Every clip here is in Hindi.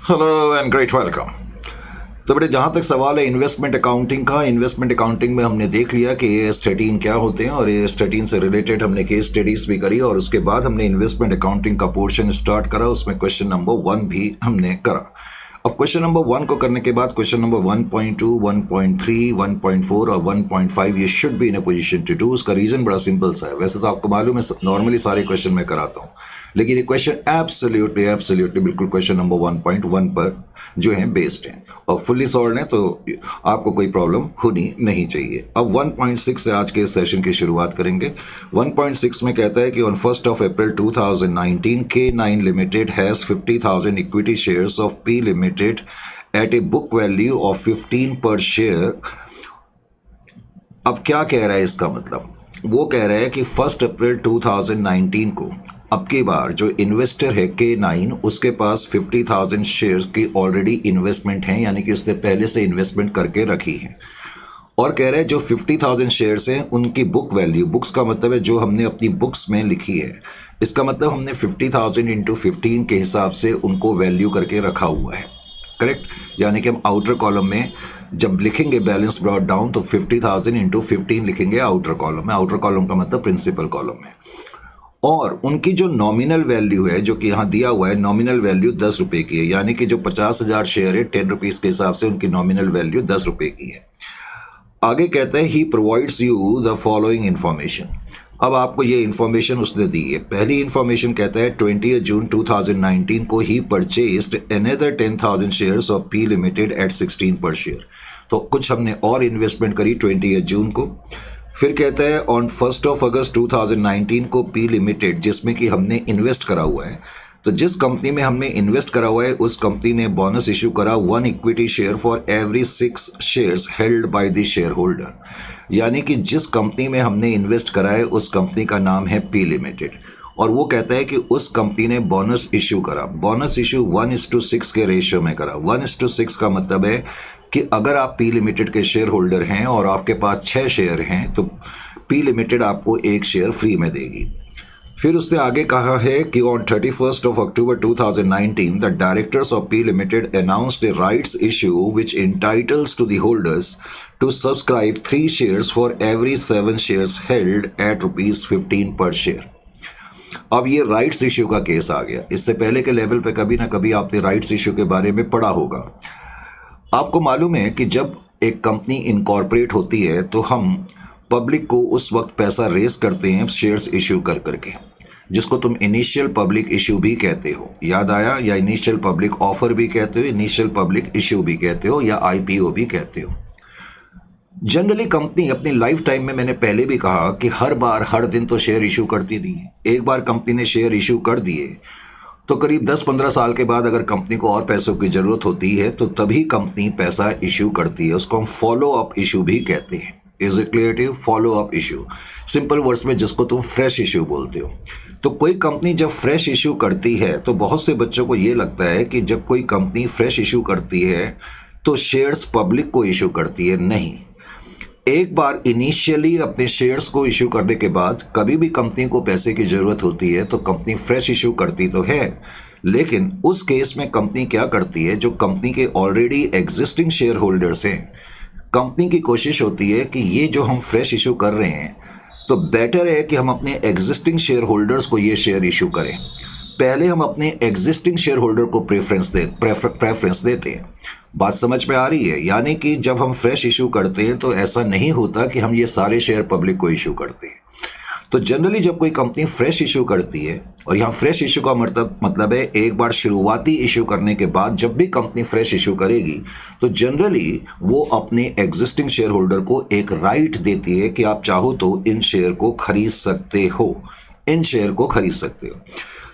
Hello and great welcome. तो बेटे जहाँ तक सवाल है इन्वेस्टमेंट अकाउंटिंग का, इन्वेस्टमेंट अकाउंटिंग में हमने देख लिया कि AS 13 क्या होते हैं और AS 13 से रिलेटेड हमने केस स्टडीज भी करी और उसके बाद हमने इन्वेस्टमेंट अकाउंटिंग का पोर्शन स्टार्ट करा। उसमें क्वेश्चन नंबर 1 भी हमने करा। अब क्वेश्चन नंबर 1 को करने के बाद क्वेश्चन नंबर 1.2, 1.3, 1.4 और 1.5 ये should be in a position to do. उसका रीजन बड़ा सिंपल सा है। वैसे तो आपको मालूम है नॉर्मली सारे क्वेश्चन मैं कराता हूँ, लेकिन ये क्वेश्चन एब्सोल्युटली बिल्कुल क्वेश्चन नंबर 1.1 पर जो है बेस्ड है और फुल्ली सॉल्व है, तो आपको कोई प्रॉब्लम होनी नहीं चाहिए। अब 1.6 से आज के इस सेशन की शुरुआत करेंगे। 1.6 में कहता है कि on 1 April 2019 K9 limited has 50,000 equity shares of P limited at a book value of 15 per share. अब क्या कह रहा है इसका मतलब? वो कह रहा है कि 1 अप्रैल 2019 को अब की बार जो इन्वेस्टर है K9 उसके पास 50,000 शेयर्स की ऑलरेडी इन्वेस्टमेंट है, यानी कि उसने पहले से इन्वेस्टमेंट करके रखी है। और कह रहे हैं जो 50,000 शेयर्स हैं उनकी बुक वैल्यू, बुक्स का मतलब है जो हमने अपनी बुक्स में लिखी है, इसका मतलब हमने 50,000 इंटू 15 के हिसाब से उनको वैल्यू करके रखा हुआ है। करेक्ट? यानी कि हम आउटर कॉलम में जब लिखेंगे बैलेंस ब्रॉट डाउन तो 50,000 इंटू 15 लिखेंगे आउटर कॉलम में। आउटर कॉलम का मतलब प्रिंसिपल कॉलम में। और उनकी जो नॉमिनल वैल्यू है जो कि यहाँ दिया हुआ है, नॉमिनल वैल्यू 10 रुपये की है, यानी कि जो 50,000 शेयर है 10 रुपीज़ के हिसाब से उनकी नॉमिनल वैल्यू 10 रुपये की है। आगे कहता है he provides you the following information. अब आपको ये इन्फॉर्मेशन उसने दी है। पहली इन्फॉर्मेशन कहता है 20 जून 2019 को he purchased another 10,000 shares of P limited at 16 per share. तो कुछ हमने और इन्वेस्टमेंट करी 20 जून को। फिर कहता है ऑन 1 अगस्त 2019 को P लिमिटेड, जिसमें कि हमने इन्वेस्ट करा हुआ है, तो जिस कंपनी में हमने इन्वेस्ट करा हुआ है उस कंपनी ने बोनस इशू करा 1 equity share for every 6 shares held by the share holder. यानी कि जिस कंपनी में हमने इन्वेस्ट करा है उस कंपनी का नाम है P लिमिटेड, और वो कहता है कि उस कंपनी ने बोनस इशू करा। बोनस इशू 1:6 के रेशियो में करा। 1:6 का मतलब है कि अगर आप P लिमिटेड के शेयर होल्डर हैं और आपके पास 6 शेयर हैं तो P लिमिटेड आपको 1 शेयर फ्री में देगी। फिर उसने आगे कहा है कि on 31 October 2019 the directors of P limited announced a rights issue which entitles to the holders to subscribe 3 shares for every 7 shares held at ₹15 per share. अब ये राइट्स इशू का केस आ गया। इससे पहले के लेवल पे कभी ना कभी आपने राइट्स इशू के बारे में पढ़ा होगा। आपको मालूम है कि जब एक कंपनी इनकॉर्पोरेट होती है तो हम पब्लिक को उस वक्त पैसा रेस करते हैं शेयर्स इशू कर करके, जिसको तुम इनिशियल पब्लिक इशू भी कहते हो। याद आया? या इनिशियल पब्लिक ऑफर भी कहते हो, इनिशियल पब्लिक इशू भी कहते हो, या IPO भी कहते हो। जनरली कंपनी अपनी लाइफ टाइम में, मैंने पहले भी कहा कि हर बार हर दिन तो शेयर इशू करती नहीं है। एक बार कंपनी ने शेयर इशू कर दिए तो करीब 10-15 साल के बाद अगर कंपनी को और पैसों की ज़रूरत होती है तो तभी कंपनी पैसा इशू करती है। उसको हम फॉलो अप इशू भी कहते हैं। Is it clear to? Follow up issue, simple words में जिसको तुम फ्रेश इशू बोलते हो। तो कोई कंपनी जब फ्रेश इशू करती है तो बहुत से बच्चों को ये लगता है कि जब कोई कंपनी फ्रेश इशू करती है तो शेयर्स पब्लिक को इशू करती है। नहीं, एक बार इनिशियली अपने शेयर्स को इशू करने के बाद कभी भी कंपनी को पैसे की ज़रूरत होती है तो कंपनी फ्रेश इशू करती तो है, लेकिन उस केस में कंपनी क्या करती है, जो कंपनी के ऑलरेडी एग्जिस्टिंग शेयर होल्डर्स हैं, कंपनी की कोशिश होती है कि ये जो हम फ्रेश इशू कर रहे हैं तो बेटर है कि हम अपने एग्जिस्टिंग शेयर होल्डर्स को ये शेयर इशू करें। पहले हम अपने एग्जिस्टिंग शेयर होल्डर को प्रेफरेंस देते हैं। बात समझ में आ रही है? यानी कि जब हम फ्रेश इशू करते हैं तो ऐसा नहीं होता कि हम ये सारे शेयर पब्लिक को इशू करते हैं। तो जनरली जब कोई कंपनी फ्रेश इशू करती है, और यहाँ फ्रेश इशू का मतलब है एक बार शुरुआती इशू करने के बाद जब भी कंपनी फ्रेश इशू करेगी तो जनरली वो अपने एग्जिस्टिंग शेयर होल्डर को एक राइट देती है कि आप चाहो तो इन शेयर को खरीद सकते हो, इन शेयर को खरीद सकते हो।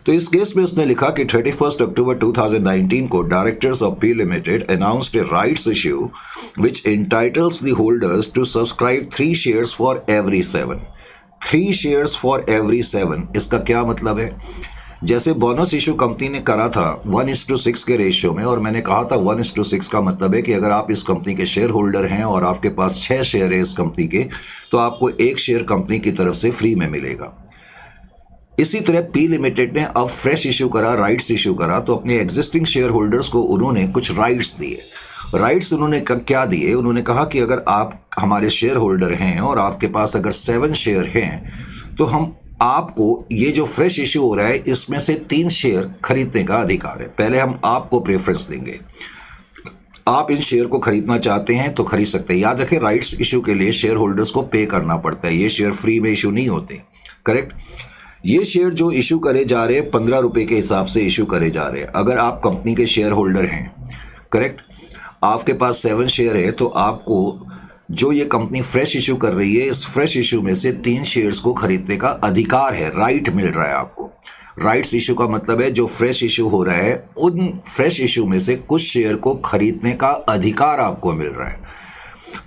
तो इस केस में उसने लिखा कि 31 अक्टूबर 2019 को directors of P limited announced a rights issue which entitles the holders to subscribe 3 shares for every 7। 3 shares for every 7, इसका क्या मतलब है? जैसे बोनस इशू कंपनी ने करा था 1:6 के रेशियो में, और मैंने कहा था 1:6 का मतलब है कि अगर आप इस कंपनी के शेयर होल्डर हैं और आपके पास 6 शेयर है इस कंपनी के, तो आपको 1 शेयर कंपनी की तरफ से फ्री में मिलेगा। इसी तरह पी लिमिटेड ने अब फ्रेश इशू करा, राइट्स इशू करा, तो अपने एग्जिस्टिंग शेयर होल्डर्स को उन्होंने कुछ राइट्स दिए। राइट्स उन्होंने क्या दिए? उन्होंने कहा कि अगर आप हमारे शेयर होल्डर हैं और आपके पास अगर 7 शेयर हैं तो हम आपको ये जो फ्रेश इशू हो रहा है इसमें से 3 शेयर खरीदने का अधिकार है। पहले हम आपको प्रेफरेंस देंगे, आप इन शेयर को खरीदना चाहते हैं तो खरीद सकते हैं। याद रखें, राइट्स इशू के लिए शेयर होल्डर्स को पे करना पड़ता है, ये शेयर फ्री में इशू नहीं होते। करेक्ट? ये शेयर जो इशू करे जा रहे हैं 15 रुपये के हिसाब से इशू करे जा रहे हैं। अगर आप कंपनी के शेयर होल्डर हैं, करेक्ट, आपके पास 7 शेयर है, तो आपको जो ये कंपनी फ्रेश इशू कर रही है इस फ्रेश इशू में से 3 शेयर्स को खरीदने का अधिकार है, राइट मिल रहा है आपको। राइट्स इशू का मतलब है जो फ्रेश इशू हो रहा है उन फ्रेश इशू में से कुछ शेयर को खरीदने का अधिकार आपको मिल रहा है।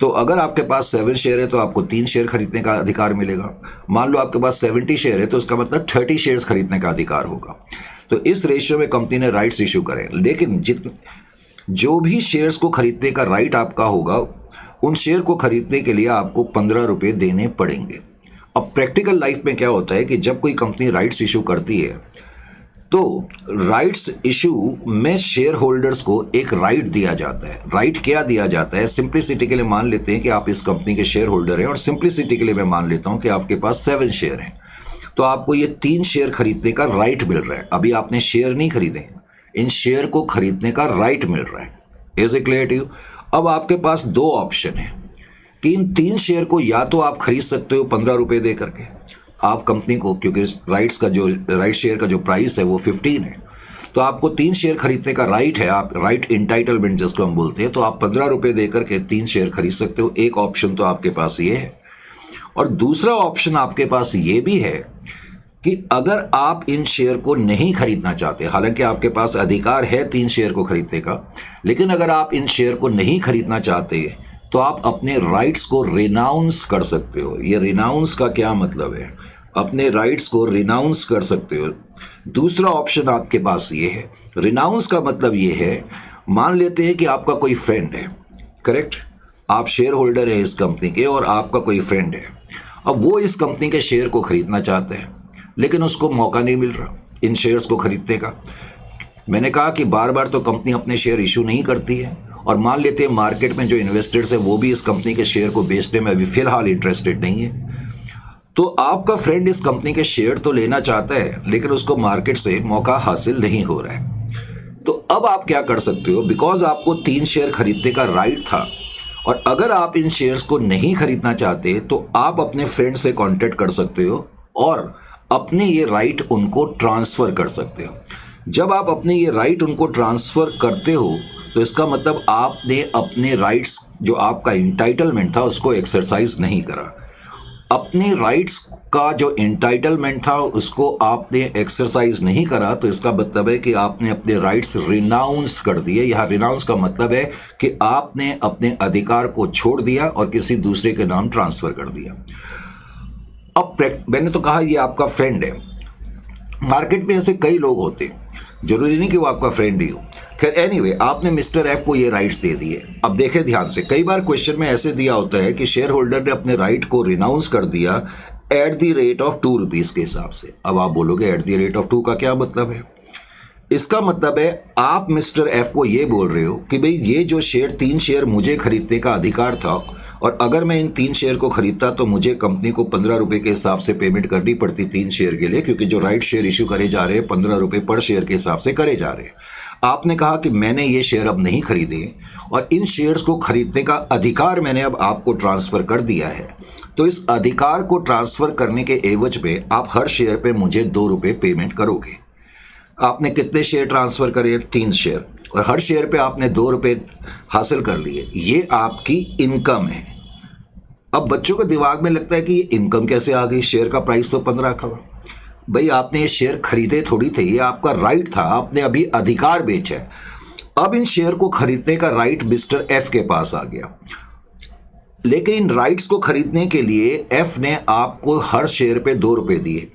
तो अगर आपके पास 7 शेयर है तो आपको 3 शेयर खरीदने का अधिकार मिलेगा। मान लो आपके पास 70 शेयर है तो उसका मतलब 30 शेयर्स खरीदने का अधिकार होगा। तो इस रेशियो में कंपनी ने राइट्स इशू करे, लेकिन जो भी शेयर्स को खरीदने का राइट आपका होगा उन शेयर को खरीदने के लिए आपको 15 रुपये देने पड़ेंगे। अब प्रैक्टिकल लाइफ में क्या होता है कि जब कोई कंपनी राइट्स इशू करती है तो राइट्स इशू में शेयर होल्डर्स को एक राइट दिया जाता है। राइट क्या दिया जाता है? सिंप्लिसिटी के लिए मान लेते हैं कि आप इस कंपनी के शेयर होल्डर हैं और सिंप्लिसिटी के लिए मैं मान लेता हूं कि आपके पास 7 शेयर हैं, तो आपको ये 3 शेयर खरीदने का राइट मिल रहा है। अभी आपने शेयर नहीं खरीदे, इन शेयर को खरीदने का राइट मिल रहा है। Is it clear to you? अब आपके पास 2 ऑप्शन है कि इन 3 शेयर को या तो आप खरीद सकते हो 15 रुपये दे करके, आप कंपनी को, क्योंकि राइट शेयर का जो प्राइस है वो 15 है, तो आपको 3 शेयर खरीदने का राइट है, आप राइट इंटाइटलमेंट जिसको हम बोलते हैं, तो आप 15 रुपये दे करके 3 शेयर खरीद सकते हो। एक ऑप्शन तो आपके पास ये है। और दूसरा ऑप्शन आपके पास ये भी है कि अगर आप इन शेयर को नहीं खरीदना चाहते, हालांकि आपके पास अधिकार है 3 शेयर को खरीदने का, लेकिन अगर आप इन शेयर को नहीं खरीदना चाहते तो आप अपने राइट्स को रिनाउंस कर सकते हो। ये रिनाउंस का क्या मतलब है? अपने राइट्स को रिनाउंस कर सकते हो। दूसरा ऑप्शन आपके पास ये है। रिनाउंस का मतलब ये है, मान लेते हैं कि आपका कोई फ्रेंड है, करेक्ट, आप शेयर होल्डर है इस कंपनी के और आपका कोई फ्रेंड है, अब वो इस कंपनी के शेयर को खरीदना चाहते हैं लेकिन उसको मौका नहीं मिल रहा इन शेयर्स को खरीदने का। मैंने कहा कि बार बार तो कंपनी अपने शेयर इशू नहीं करती है, और मान लेते हैं मार्केट में जो इन्वेस्टर्स हैं वो भी इस कंपनी के शेयर को बेचने में अभी फिलहाल इंटरेस्टेड नहीं है, तो आपका फ्रेंड इस कंपनी के शेयर तो लेना चाहता है लेकिन उसको मार्केट से मौका हासिल नहीं हो रहा है। तो अब आप क्या कर सकते हो, बिकॉज आपको 3 शेयर खरीदने का राइट था और अगर आप इन शेयर्स को नहीं खरीदना चाहते तो आप अपने फ्रेंड से कांटेक्ट कर सकते हो और अपने ये राइट उनको ट्रांसफ़र कर सकते हो। जब आप अपने ये राइट उनको ट्रांसफ़र करते हो तो इसका मतलब आपने अपने राइट्स, जो आपका इंटाइटलमेंट था, उसको एक्सरसाइज नहीं करा। अपने राइट्स का जो इंटाइटलमेंट था उसको आपने एक्सरसाइज नहीं करा, तो इसका मतलब है कि आपने अपने राइट्स रिनाउंस कर दिए। यहाँ रिनाउंस का मतलब है कि आपने अपने अधिकार को छोड़ दिया और किसी दूसरे के नाम ट्रांसफ़र कर दिया। अब मैंने तो कहा ये आपका फ्रेंड है, मार्केट में ऐसे कई लोग होते हैं, जरूरी नहीं कि वो आपका फ्रेंड ही हो। खैर एनीवे, आपने मिस्टर एफ को ये राइट्स दे दिए। अब देखें ध्यान से, कई बार क्वेश्चन में ऐसे दिया होता है कि शेयर होल्डर ने अपने राइट को रिनाउंस कर दिया at the rate of 2 rupees के हिसाब से। अब आप बोलोगे एट द रेट ऑफ 2 का क्या मतलब है? इसका मतलब है आप मिस्टर एफ को ये बोल रहे हो कि भाई ये जो शेयर 3 शेयर मुझे खरीदने का अधिकार था और अगर मैं इन 3 शेयर को खरीदता तो मुझे कंपनी को 15 रुपये के हिसाब से पेमेंट करनी पड़ती 3 शेयर के लिए, क्योंकि जो राइट शेयर इशू करे जा रहे हैं 15 रुपये पर शेयर के हिसाब से करे जा रहे हैं। आपने कहा कि मैंने ये शेयर अब नहीं खरीदे और इन शेयर्स को खरीदने का अधिकार मैंने अब आपको ट्रांसफ़र कर दिया है, तो इस अधिकार को ट्रांसफ़र करने के एवज में आप हर शेयर पे मुझे 2 रुपये पेमेंट करोगे। आपने कितने शेयर ट्रांसफ़र करे? 3 शेयर, और हर शेयर पे आपने 2 रुपये हासिल कर लिए। ये आपकी इनकम है। अब बच्चों के दिमाग में लगता है कि ये इनकम कैसे आ गई, शेयर का प्राइस तो 15 था। भाई आपने ये शेयर खरीदे थोड़ी थे, ये आपका राइट था, आपने अभी अधिकार बेचा है। अब इन शेयर को खरीदने का राइट मिस्टर एफ के पास आ गया, लेकिन इन राइट्स को खरीदने के लिए एफ ने आपको हर शेयर पे 2 रुपये दिए।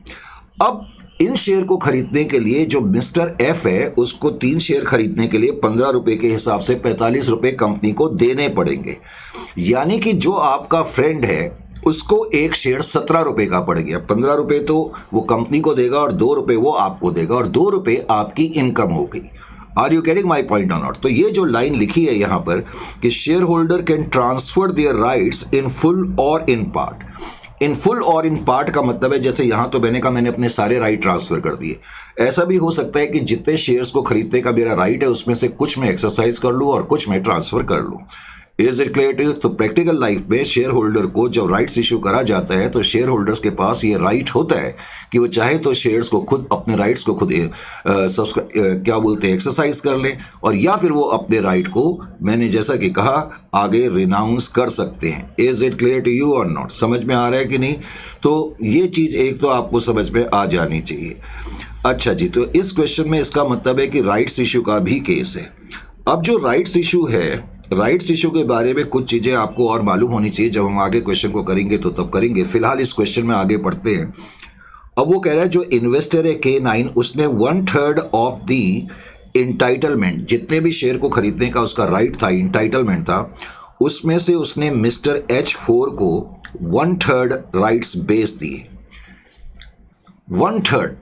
अब इन शेयर को खरीदने के लिए जो मिस्टर एफ है उसको 3 शेयर खरीदने के लिए 15 रुपये के हिसाब से 45 रुपये कंपनी को देने पड़ेंगे। यानी कि जो आपका फ्रेंड है उसको एक शेयर 17 रुपए का पड़ गया। 15 रुपए तो वो कंपनी को देगा और 2 रुपए वो आपको देगा और 2 रुपए आपकी इनकम हो गई। Are you carrying my point or not? तो ये जो लाइन लिखी है यहाँ पर कि share holder can transfer their rights in full or in part. In full or in part का मतलब है जैसे यहाँ तो मैंने कहा मैंने अपने सारे राइट ट्रांसफर कर दिए। ऐसा भी हो सकता है कि जितने शेयर्स को खरीदने का मेरा राइट है उसमें से कुछ मैं एक्सरसाइज कर लूँ और कुछ मैं ट्रांसफर कर लूँ। Is it clear? तो प्रैक्टिकल लाइफ में शेयर होल्डर को जब राइट्स इशू करा जाता है तो शेयर होल्डर्स के पास ये राइट होता है कि वो चाहे तो शेयर्स को खुद अपने राइट्स को खुद क्या बोलते हैं एक्सरसाइज कर लें और या फिर वो अपने राइट को मैंने जैसा कि कहा आगे रिनाउंस कर सकते हैं। Is it clear to you और नॉट? समझ में आ रहा है कि नहीं? तो ये चीज़ एक तो आपको समझ में आ जानी चाहिए। अच्छा जी, तो इस क्वेश्चन में इसका मतलब है कि राइट्स इशू का भी केस है। अब जो राइट्स इशू है, राइट्स इशू के बारे में कुछ चीज़ें आपको और मालूम होनी चाहिए। जब हम आगे क्वेश्चन को करेंगे तो तब करेंगे, फिलहाल इस क्वेश्चन में आगे पढ़ते हैं। अब वो कह रहा है जो इन्वेस्टर है K9 उसने 1/3 ऑफ दी इंटाइटलमेंट, जितने भी शेयर को खरीदने का उसका राइट था, इंटाइटलमेंट था, उसमें से उसने मिस्टर H4 को 1/3 राइट्स बेच दिए। 1/3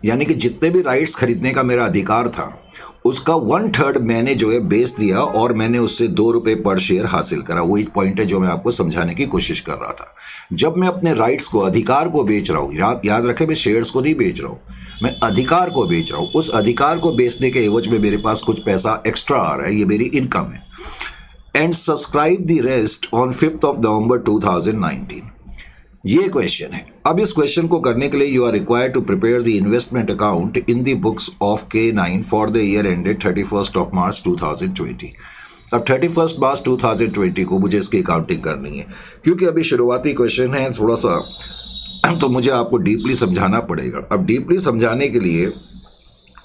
यानी कि जितने भी राइट्स खरीदने का मेरा अधिकार था उसका 1/3 मैंने जो है बेच दिया और मैंने उससे 2 रुपए पर शेयर हासिल करा। वही पॉइंट है जो मैं आपको समझाने की कोशिश कर रहा था। जब मैं अपने राइट्स को, अधिकार को बेच रहा हूँ, याद रखें मैं शेयर्स को नहीं बेच रहा हूँ, मैं अधिकार को बेच रहा हूँ। उस अधिकार को बेचने के एवज में मेरे पास कुछ पैसा एक्स्ट्रा आ रहा है, ये मेरी इनकम है। And subscribe the rest on 5th of November 2019। ये क्वेश्चन है। अब इस क्वेश्चन को करने के लिए you are required to prepare the investment account in the books of K9 for the year ended 31st of March 2020। अब 31st March 2020 को मुझे इसकी अकाउंटिंग करनी है। क्योंकि अभी शुरुआती क्वेश्चन है थोड़ा सा, तो मुझे आपको डीपली समझाना पड़ेगा। अब डीपली समझाने के लिए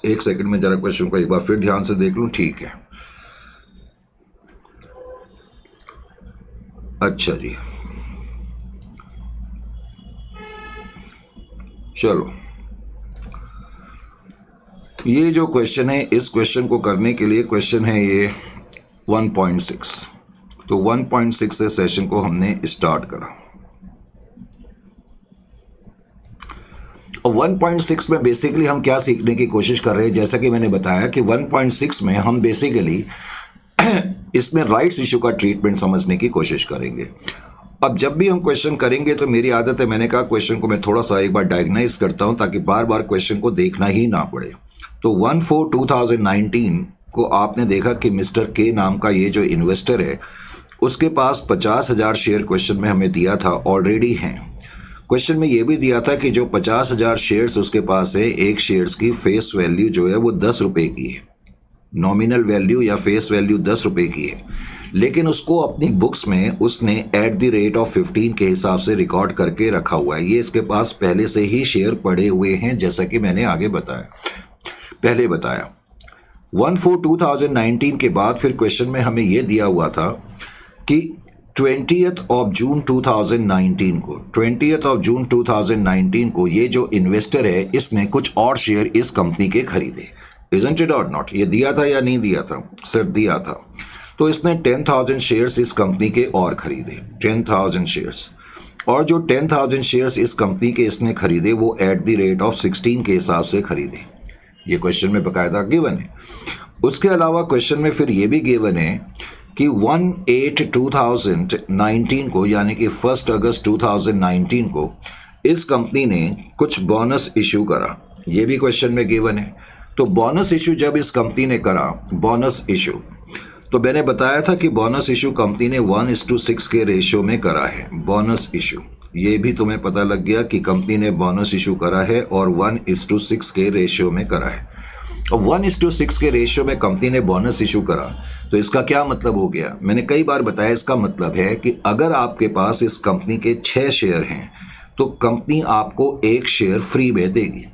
एक सेकंड में जरा क्वेश्चन को एक बार फिर ध्यान से देख लूँ। ठीक है, अच्छा जी, चलो ये जो क्वेश्चन है, इस क्वेश्चन को करने के लिए क्वेश्चन है ये 1.6। तो 1.6 से सेशन को हमने स्टार्ट करा और 1.6 में बेसिकली हम क्या सीखने की कोशिश कर रहे हैं, जैसा कि मैंने बताया कि 1.6 में हम बेसिकली इसमें राइट्स इशू का ट्रीटमेंट समझने की कोशिश करेंगे। अब जब भी हम क्वेश्चन करेंगे तो मेरी आदत है, मैंने कहा क्वेश्चन को मैं थोड़ा सा एक बार डायग्नाइज करता हूं ताकि बार बार क्वेश्चन को देखना ही ना पड़े। तो 1/4/2019 को आपने देखा कि मिस्टर के नाम का ये जो इन्वेस्टर है उसके पास 50,000 शेयर क्वेश्चन में हमें दिया था, ऑलरेडी हैं। क्वेश्चन में ये भी दिया था कि जो 50,000 शेयर्स उसके पास है, एक शेयर्स की फेस वैल्यू जो है वो 10 रुपये की है, नॉमिनल वैल्यू या फेस वैल्यू 10 रुपये की है, लेकिन उसको अपनी बुक्स में उसने @15 के हिसाब से रिकॉर्ड करके रखा हुआ है। ये इसके पास पहले से ही शेयर पड़े हुए हैं, जैसा कि मैंने आगे पहले बताया। 1/4/2019 के बाद फिर क्वेश्चन में हमें ये दिया हुआ था कि 20th of June 2019 को ये जो इन्वेस्टर है इसने कुछ और शेयर इस कंपनी के खरीदे। Isn't it or not? ये दिया था या नहीं दिया था? सर दिया था। तो इसने 10,000 शेयर्स इस कंपनी के और खरीदे, 10,000 शेयर्स। और जो 10,000 शेयर्स इस कंपनी के इसने खरीदे वो @16 के हिसाब से खरीदे। ये क्वेश्चन में बकायदा गिवन है। उसके अलावा क्वेश्चन में फिर ये भी गिवन है कि 1/8/2019 को यानी कि 1 अगस्त 2019 को इस कंपनी ने कुछ बोनस इशू करा। ये भी क्वेश्चन में गिवन है। तो बोनस इशू जब इस कंपनी ने करा, बोनस इशू, तो मैंने बताया था कि बोनस इशू कंपनी ने 1:6 के रेशियो में करा है। बोनस इशू ये भी तुम्हें पता लग गया कि कंपनी ने बोनस इशू करा है और 1:6 के रेशियो में करा है। और 1:6 के रेशियो में कंपनी ने बोनस इशू करा तो इसका क्या मतलब हो गया? मैंने कई बार बताया, इसका मतलब है कि अगर आपके पास इस कंपनी के 6 शेयर हैं तो कंपनी आपको 1 शेयर फ्री में देगी।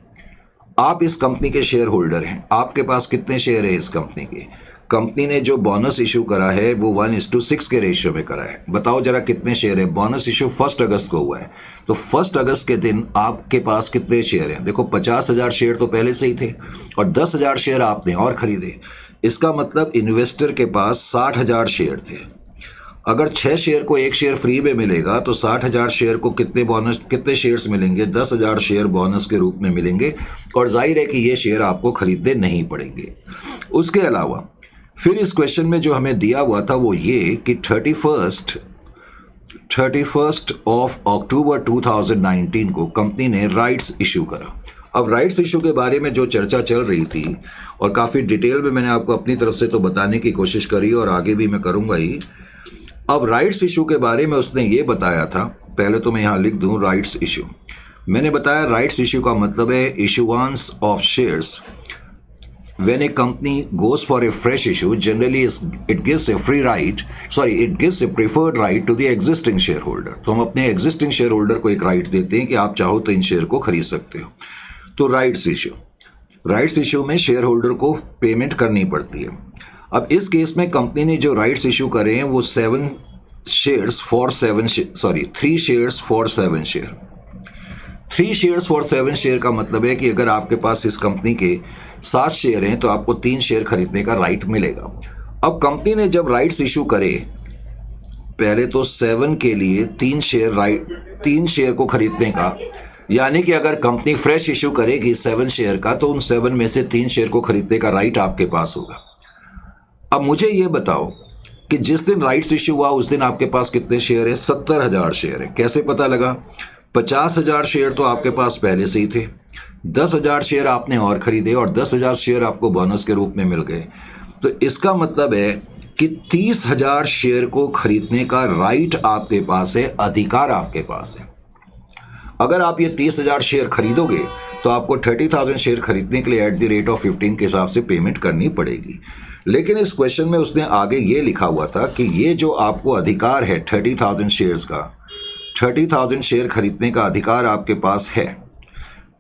आप इस कंपनी के शेयर होल्डर हैं, आपके पास कितने शेयर है इस कंपनी के? कंपनी ने जो बोनस इशू करा है वो 1:6 के रेशियो में करा है। बताओ जरा कितने शेयर है? बोनस इशू 1 अगस्त को हुआ है, तो 1 अगस्त के दिन आपके पास कितने शेयर हैं? देखो 50,000 शेयर तो पहले से ही थे और 10,000 शेयर आपने और खरीदे। इसका मतलब इन्वेस्टर के पास 60,000 शेयर थे। अगर 6 शेयर को 1 शेयर फ्री में मिलेगा तो 60,000 शेयर को कितने शेयर्स मिलेंगे? 10,000 शेयर बोनस के रूप में मिलेंगे और जाहिर है कि ये शेयर आपको खरीदने नहीं पड़ेंगे। उसके अलावा फिर इस क्वेश्चन में जो हमें दिया हुआ था वो ये कि 31 ऑफ अक्टूबर 2019 को कंपनी ने राइट्स इशू करा। अब राइट्स इशू के बारे में जो चर्चा चल रही थी और काफ़ी डिटेल में मैंने आपको अपनी तरफ से तो बताने की कोशिश करी और आगे भी मैं करूँगा ही। अब राइट्स इशू के बारे में उसने ये बताया था, पहले तो मैं यहाँ लिख दूँ राइट्स इशू। मैंने बताया राइट्स इशू का मतलब है issuance of shares. When a company goes for a fresh issue, generally it gives a it gives a preferred right to the existing shareholder. तो हम अपने existing shareholder को एक right देते हैं कि आप चाहो तो इन शेयर को खरीद सकते हो। तो राइट्स इशू में शेयर होल्डर को पेमेंट करनी पड़ती है। अब इस केस में कंपनी ने जो राइट्स इशू करे हैं वो 3 shares for 7 share. 3 shares for 7 share का मतलब है कि अगर आपके पास इस कंपनी के 7 शेयर हैं तो आपको 3 शेयर खरीदने का राइट मिलेगा। अब कंपनी ने जब राइट्स इशू करे, पहले तो 7 के लिए 3 शेयर को खरीदने का, यानी कि अगर कंपनी फ्रेश इशू करेगी 7 शेयर का तो उन 7 में से 3 शेयर को खरीदने का राइट आपके पास होगा। अब मुझे ये बताओ कि जिस दिन राइट्स इशू हुआ उस दिन आपके पास कितने शेयर है? 70,000 शेयर है। कैसे पता लगा? 50,000 शेयर तो आपके पास पहले से ही थे, 10,000 शेयर आपने और खरीदे और 10,000 शेयर आपको बोनस के रूप में मिल गए। तो इसका मतलब है कि 30,000 शेयर को खरीदने का राइट आपके पास है, अधिकार आपके पास है। अगर आप ये 30,000 शेयर खरीदोगे तो आपको 30,000 शेयर खरीदने के लिए एट द रेट ऑफ 15 के हिसाब से पेमेंट करनी पड़ेगी। लेकिन इस क्वेश्चन में उसने आगे ये लिखा हुआ था कि ये जो आपको अधिकार है 30,000 शेयर्स का, 30,000 शेयर खरीदने का अधिकार आपके पास है।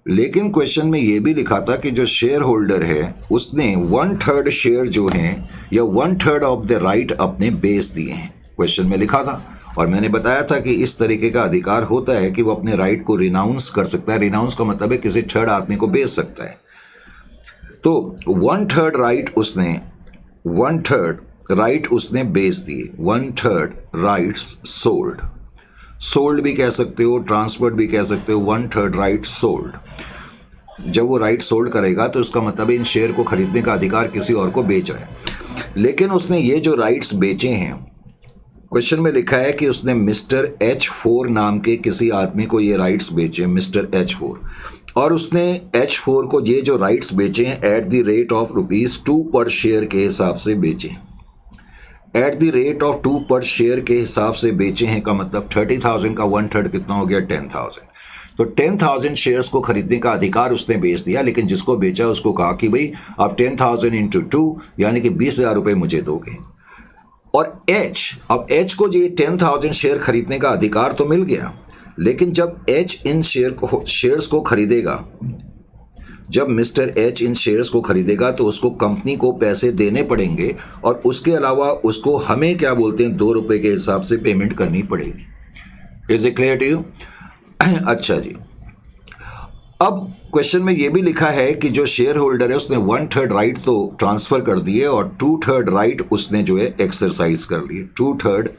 लेकिन क्वेश्चन में ये भी लिखा था कि जो शेयर होल्डर है उसने 1/3 शेयर जो हैं या 1/3 ऑफ द राइट अपने बेच दिए हैं। क्वेश्चन में लिखा था और मैंने बताया था कि इस तरीके का अधिकार होता है कि वो अपने राइट को रिनाउंस कर सकता है। रिनाउंस का मतलब है किसी थर्ड आदमी को बेच सकता है। तो 1/3 राइट उसने बेच दिए। 1/3 राइट्स सोल्ड भी कह सकते हो, ट्रांसफर्ड भी कह सकते हो। 1/3 राइट सोल्ड। जब वो राइट सोल्ड करेगा तो उसका मतलब इन शेयर को खरीदने का अधिकार किसी और को बेच रहा है। लेकिन उसने ये जो राइट्स बेचे हैं, क्वेश्चन में लिखा है कि उसने मिस्टर H4 नाम के किसी आदमी को ये राइट्स बेचे, मिस्टर H4, और उसने H4 को ये जो राइट्स बेचे हैं एट द रेट ऑफ ₹2 पर शेयर के हिसाब से बेचे। एट द रेट ऑफ 2 पर शेयर के हिसाब से बेचे हैं का मतलब 30,000 का 1/3 कितना हो गया? 10,000। तो 10,000 शेयर्स को खरीदने का अधिकार उसने बेच दिया, लेकिन जिसको बेचा उसको कहा कि भाई आप 10,000 इंटू 2 यानी कि 20,000 रुपये मुझे दोगे। और अब H को ये 10,000 शेयर खरीदने का अधिकार तो मिल गया, लेकिन जब H इन शेयर्स को खरीदेगा, जब मिस्टर H इन शेयर्स को खरीदेगा तो उसको कंपनी को पैसे देने पड़ेंगे और उसके अलावा उसको हमें क्या बोलते हैं 2 रुपये के हिसाब से पेमेंट करनी पड़ेगी। Is it clear to you? अच्छा जी। अब क्वेश्चन में ये भी लिखा है कि जो शेयर होल्डर है उसने 1/3 राइट तो ट्रांसफर कर दिए और 2/3 राइट उसने जो है एक्सरसाइज कर लिए। 2/3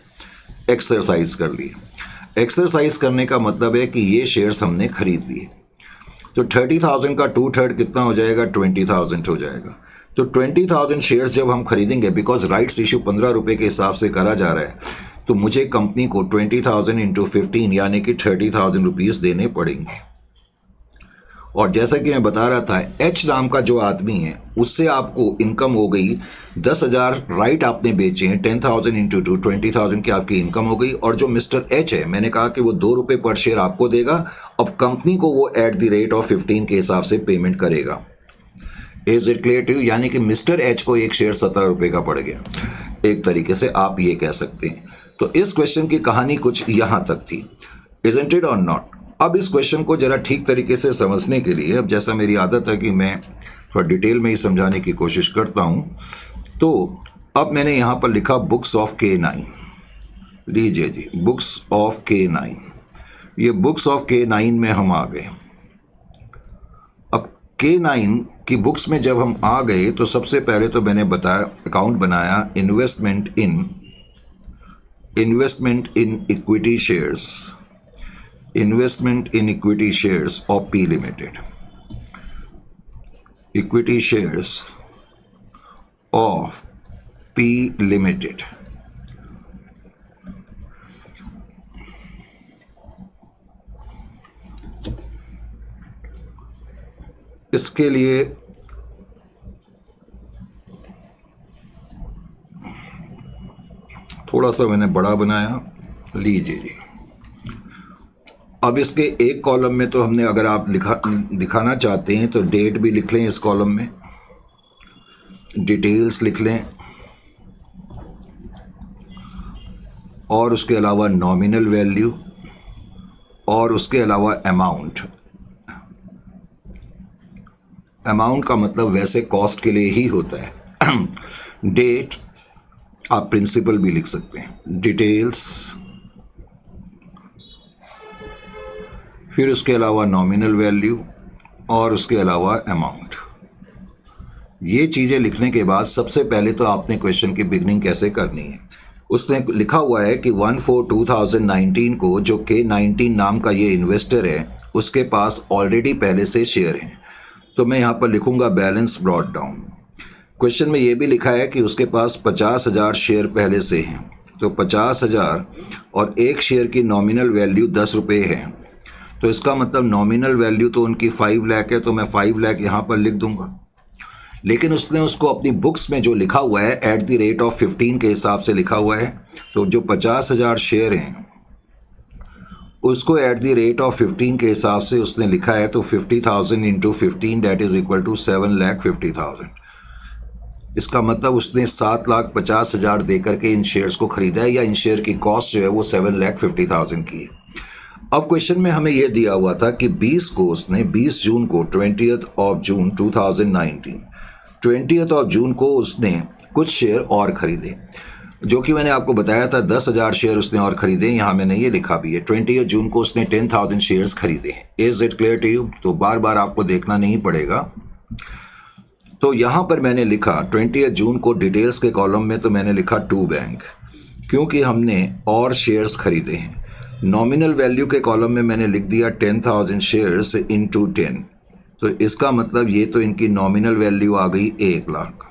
एक्सरसाइज कर लिए। एक्सरसाइज करने का मतलब है कि ये शेयर्स हमने खरीद लिए। तो 30,000 का 2/3 कितना हो जाएगा? 20,000 हो जाएगा। तो 20,000 शेयर्स जब हम खरीदेंगे, बिकॉज राइट्स इशू 15 रुपये के हिसाब से करा जा रहा है, तो मुझे कंपनी को 20,000 इंटू 15 यानी कि 30,000 रुपीज़ देने पड़ेंगे। और जैसा कि मैं बता रहा था, H नाम का जो आदमी है उससे आपको इनकम हो गई 10,000 राइट आपने बेचे हैं, 10,000 इंटू 2 20,000 की आपकी इनकम हो गई। और जो मिस्टर H है, मैंने कहा कि वो 2 रुपये पर शेयर आपको देगा। अब कंपनी को वो एट द रेट ऑफ 15 के हिसाब से पेमेंट करेगा। Is it clear to you? यानी कि मिस्टर H को एक शेयर 17 रुपये का पड़ गया, एक तरीके से आप ये कह सकते हैं। तो इस क्वेश्चन की कहानी कुछ यहाँ तक थी। इजंट इट और नॉट? अब इस क्वेश्चन को जरा ठीक तरीके से समझने के लिए, अब जैसा मेरी आदत है कि मैं थोड़ा डिटेल में ही समझाने की कोशिश करता हूँ, तो अब मैंने यहाँ पर लिखा बुक्स ऑफ K9। लीजिए जी, बुक्स ऑफ K9। ये बुक्स ऑफ K9 में हम आ गए। अब K9 की बुक्स में जब हम आ गए तो सबसे पहले तो मैंने बताया, अकाउंट बनाया investment in investment in equity shares of P Limited, equity shares of P Limited. इसके लिए थोड़ा सा मैंने बड़ा बनाया, लीजिए जी। अब इसके एक कॉलम में तो हमने, अगर आप दिखाना चाहते हैं तो डेट भी लिख लें इस कॉलम में, डिटेल्स लिख लें, और उसके अलावा नॉमिनल वैल्यू, और उसके अलावा अमाउंट का मतलब वैसे कॉस्ट के लिए ही होता है। डेट आप प्रिंसिपल भी लिख सकते हैं, डिटेल्स, फिर उसके अलावा नॉमिनल वैल्यू और उसके अलावा अमाउंट। ये चीज़ें लिखने के बाद सबसे पहले तो आपने क्वेश्चन की बिगनिंग कैसे करनी है। उसने लिखा हुआ है कि 1/4/2019 को जो K19 नाम का ये इन्वेस्टर है उसके पास ऑलरेडी पहले से शेयर हैं, तो मैं यहाँ पर लिखूँगा बैलेंस ब्रॉट डाउन। क्वेश्चन में ये भी लिखा है कि उसके पास 50,000 शेयर पहले से हैं, तो 50,000 और एक शेयर की नॉमिनल वैल्यू 10 रुपये है, तो इसका मतलब नॉमिनल वैल्यू तो उनकी 5 लाख है, तो मैं 5 लाख यहाँ पर लिख दूँगा। लेकिन उसने उसको अपनी बुक्स में जो लिखा हुआ है @15 के हिसाब से लिखा हुआ है, तो जो 50,000 शेयर हैं उसको @15 के हिसाब से उसने लिखा है, तो 50,000 × 15 दैट इज इक्वल टू 7,50,000। इसका मतलब उसने 7,50,000 दे करके इन शेयर्स को खरीदा है, या इन शेयर की कॉस्ट जो है वो 7,50,000 की है। अब क्वेश्चन में हमें यह दिया हुआ था कि 20 जून को 20th of June 2019 20th of जून को उसने कुछ शेयर और खरीदे, जो कि मैंने आपको बताया था 10,000 शेयर उसने और खरीदे। यहाँ मैंने ये लिखा भी है 20th जून को उसने 10,000 शेयर्स खरीदे हैं। Is it clear to you? तो बार बार आपको देखना नहीं पड़ेगा। तो यहाँ पर मैंने लिखा 20th जून को डिटेल्स के कॉलम में, तो मैंने लिखा टू बैंक, क्योंकि हमने और शेयर्स खरीदे हैं। नॉमिनल वैल्यू के कॉलम में मैंने लिख दिया 10,000 शेयर्स इंटू 10, तो इसका मतलब ये तो इनकी नॉमिनल वैल्यू आ गई 1 लाख।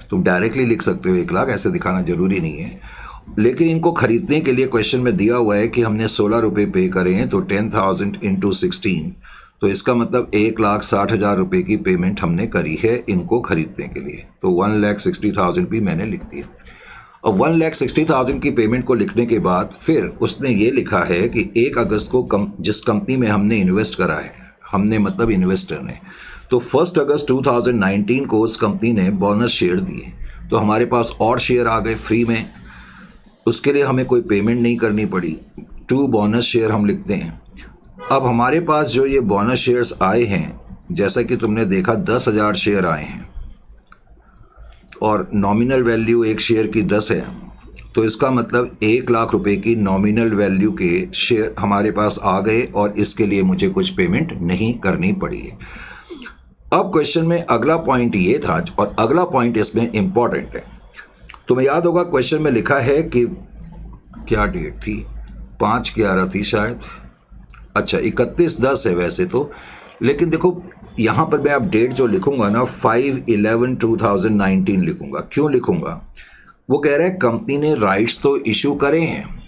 तुम डायरेक्टली लिख सकते हो 1 लाख, ऐसे दिखाना जरूरी नहीं है। लेकिन इनको खरीदने के लिए क्वेश्चन में दिया हुआ है कि हमने 16 रुपये पे करे हैं, तो 10,000 × 16, तो इसका मतलब 1,60,000 रुपये की पेमेंट हमने करी है इनको खरीदने के लिए, तो 1,60,000 भी मैंने लिख दिया। अब 1,60,000 की पेमेंट को लिखने के बाद फिर उसने ये लिखा है कि 1 अगस्त को जिस कंपनी में हमने इन्वेस्ट करा है, हमने मतलब इन्वेस्टर ने, तो 1 अगस्त 2019 को उस कंपनी ने बोनस शेयर दिए, तो हमारे पास और शेयर आ गए फ्री में, उसके लिए हमें कोई पेमेंट नहीं करनी पड़ी। 2 बोनस शेयर हम लिखते हैं। अब हमारे पास जो ये बोनस शेयर्स आए हैं, जैसा कि तुमने देखा 10,000 शेयर आए हैं और नॉमिनल वैल्यू एक शेयर की 10 है, तो इसका मतलब 1 लाख रुपए की नॉमिनल वैल्यू के शेयर हमारे पास आ गए और इसके लिए मुझे कुछ पेमेंट नहीं करनी पड़ी है। अब क्वेश्चन में अगला पॉइंट ये था, और अगला पॉइंट इसमें इंपॉर्टेंट है। तुम्हें याद होगा क्वेश्चन में लिखा है कि क्या डेट थी, 5/11 थी शायद, अच्छा 31/10 है वैसे तो, लेकिन देखो यहाँ पर मैं अब डेट जो लिखूंगा ना 5/11/2019 लिखूंगा। क्यों लिखूंगा? वो कह रहा है कंपनी ने राइट्स तो इशू करे हैं,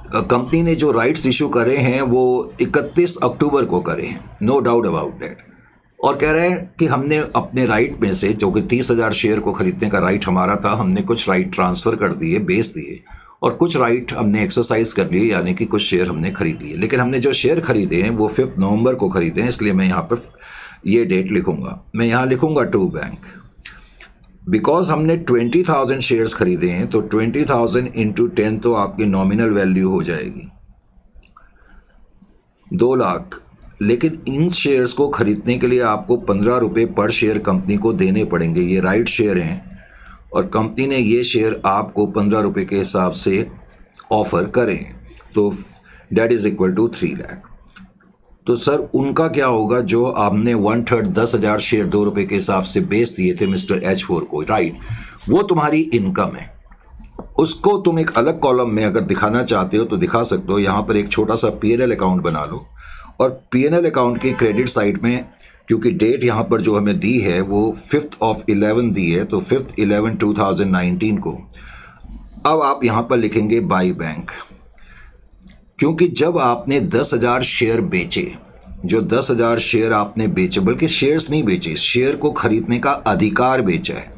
कंपनी ने जो राइट्स इशू करे हैं वो 31 अक्टूबर को करे हैं, नो डाउट अबाउट दैट। और कह रहा है कि हमने अपने राइट में से, जो कि 30,000 शेयर को खरीदने का राइट हमारा था, हमने कुछ राइट ट्रांसफ़र कर दिए, बेच दिए, और कुछ राइट हमने एक्सरसाइज कर लिए, यानी कि कुछ शेयर हमने खरीद लिए। लेकिन हमने जो शेयर खरीदे हैं वो 5 नवंबर को खरीदे हैं, इसलिए मैं यहाँ पर ये डेट लिखूँगा। मैं यहाँ लिखूँगा टू बैंक, बिकॉज हमने 20,000 शेयर्स खरीदे हैं, तो 20,000 × 10 तो आपकी नॉमिनल वैल्यू हो जाएगी 2 लाख। लेकिन इन शेयर्स को खरीदने के लिए आपको 15 रुपये पर शेयर कंपनी को देने पड़ेंगे। ये राइट शेयर हैं और कंपनी ने ये शेयर आपको 15 रुपये के हिसाब से ऑफ़र करें, तो that is equal to 3 lakh. तो सर उनका क्या होगा जो आपने 1/3 10,000 शेयर 2 रुपये के हिसाब से बेच दिए थे मिस्टर H4 को, राइट, वो तुम्हारी इनकम है। उसको तुम एक अलग कॉलम में अगर दिखाना चाहते हो तो दिखा सकते हो। यहाँ पर एक छोटा सा पीएनएल अकाउंट बना लो और पीएनएल अकाउंट की क्रेडिट साइड में, क्योंकि डेट यहाँ पर जो हमें दी है वो 5/11 दी है, तो 5/11/2019 को अब आप यहाँ पर लिखेंगे बाई बैंक। क्योंकि जब आपने 10,000 शेयर बेचे, जो 10,000 शेयर आपने बेचे, बल्कि शेयर्स नहीं बेचे, शेयर को खरीदने का अधिकार बेचा है।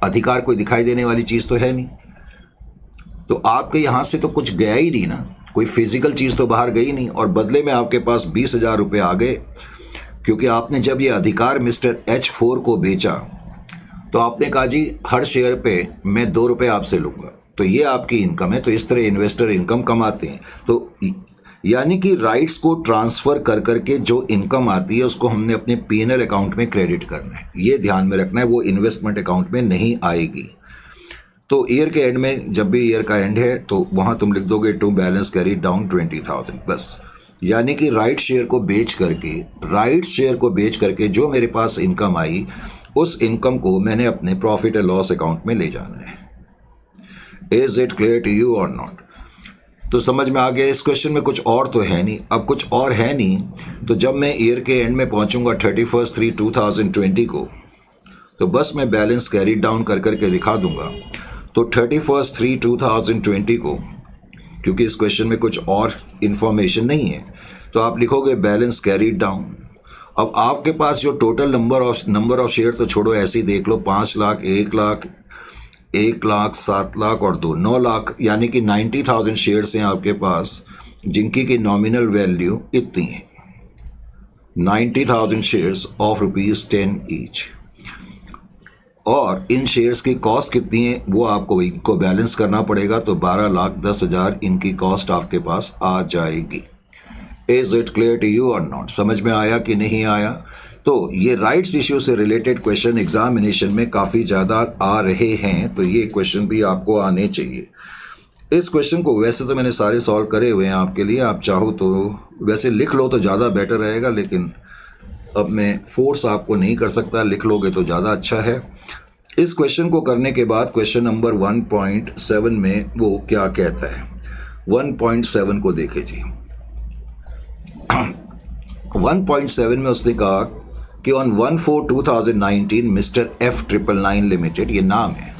अधिकार कोई दिखाई देने वाली चीज़ तो है नहीं, तो आपके यहाँ से तो कुछ गया ही नहीं ना, कोई फिजिकल चीज़ तो बाहर गई नहीं, और बदले में आपके पास 20,000 रुपये आ गए। क्योंकि आपने जब ये अधिकार मिस्टर H4 को बेचा तो आपने कहा जी हर शेयर पे मैं 2 रुपये आपसे लूँगा, तो ये आपकी इनकम है। तो इस तरह इन्वेस्टर इनकम कमाते हैं। तो यानी कि राइट्स को ट्रांसफ़र कर करके जो इनकम आती है उसको हमने अपने पीएनएल अकाउंट में क्रेडिट करना है, ये ध्यान में रखना है, वो इन्वेस्टमेंट अकाउंट में नहीं आएगी। तो ईयर के एंड में, जब भी ईयर का एंड है तो वहाँ तुम लिख दोगे टू बैलेंस कैरी डाउन 20,000 बस। यानी कि राइट शेयर को बेच करके जो मेरे पास इनकम आई, उस इनकम को मैंने अपने प्रॉफिट एंड लॉस अकाउंट में ले जाना है। Is it clear to you और नॉट? तो समझ में आ गया। इस क्वेश्चन में कुछ और तो है नहीं। अब कुछ और है नहीं तो जब मैं ईयर के एंड में पहुंचूंगा 31/3/2020 को, तो बस मैं बैलेंस कैरी डाउन कर करके दिखा दूंगा। तो 31/3/2020 को, क्योंकि इस क्वेश्चन में कुछ और इन्फॉर्मेशन नहीं है, तो आप लिखोगे बैलेंस कैरी डाउन। अब आपके पास जो टोटल नंबर ऑफ शेयर तो छोड़ो, ऐसे ही देख लो, 5 लाख, 1 लाख, 1 लाख, 7 लाख और 2, 9 लाख, यानी कि 90,000 शेयर्स हैं आपके पास, जिनकी की नॉमिनल वैल्यू इतनी है, 90,000 शेयर्स ऑफ ₹10 ईच। और इन शेयर्स की कॉस्ट कितनी है वो आपको इनको बैलेंस करना पड़ेगा, तो 12,10,000 इनकी कॉस्ट आपके पास आ जाएगी। Is it clear to you और नॉट? समझ में आया कि नहीं आया? तो ये राइट्स इश्यू से रिलेटेड क्वेश्चन एग्जामिनेशन में काफ़ी ज़्यादा आ रहे हैं, तो ये क्वेश्चन भी आपको आने चाहिए। इस क्वेश्चन को वैसे तो मैंने सारे सॉल्व करे हुए हैं आपके लिए, आप चाहो तो वैसे लिख लो तो ज़्यादा बेटर रहेगा, लेकिन अब मैं फोर्स आपको नहीं कर सकता, लिख लोगे तो ज़्यादा अच्छा है। इस क्वेश्चन को करने के बाद क्वेश्चन नंबर 1.7 में वो क्या कहता है, 1.7 को देखे जी। 1.7 में उसने कहा कि ऑन 1/4/2019 मिस्टर F999 लिमिटेड, ये नाम है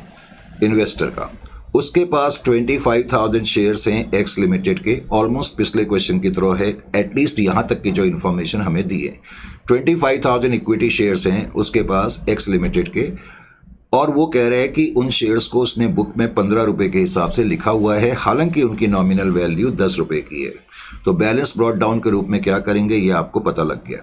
इन्वेस्टर का, उसके पास 25,000 शेयर्स हैं एक्स लिमिटेड के, ऑलमोस्ट पिछले क्वेश्चन की तरह है, एटलीस्ट यहाँ तक की जो इन्फॉर्मेशन हमें दी है। 25,000 इक्विटी शेयर्स हैं उसके पास एक्स लिमिटेड के, और वो कह रहे हैं कि उन शेयर्स को उसने बुक में 15 रुपये के हिसाब से लिखा हुआ है, हालांकि उनकी नॉमिनल वैल्यू 10 रुपये की है। तो बैलेंस ब्रॉट डाउन के रूप में क्या करेंगे ये आपको पता लग गया।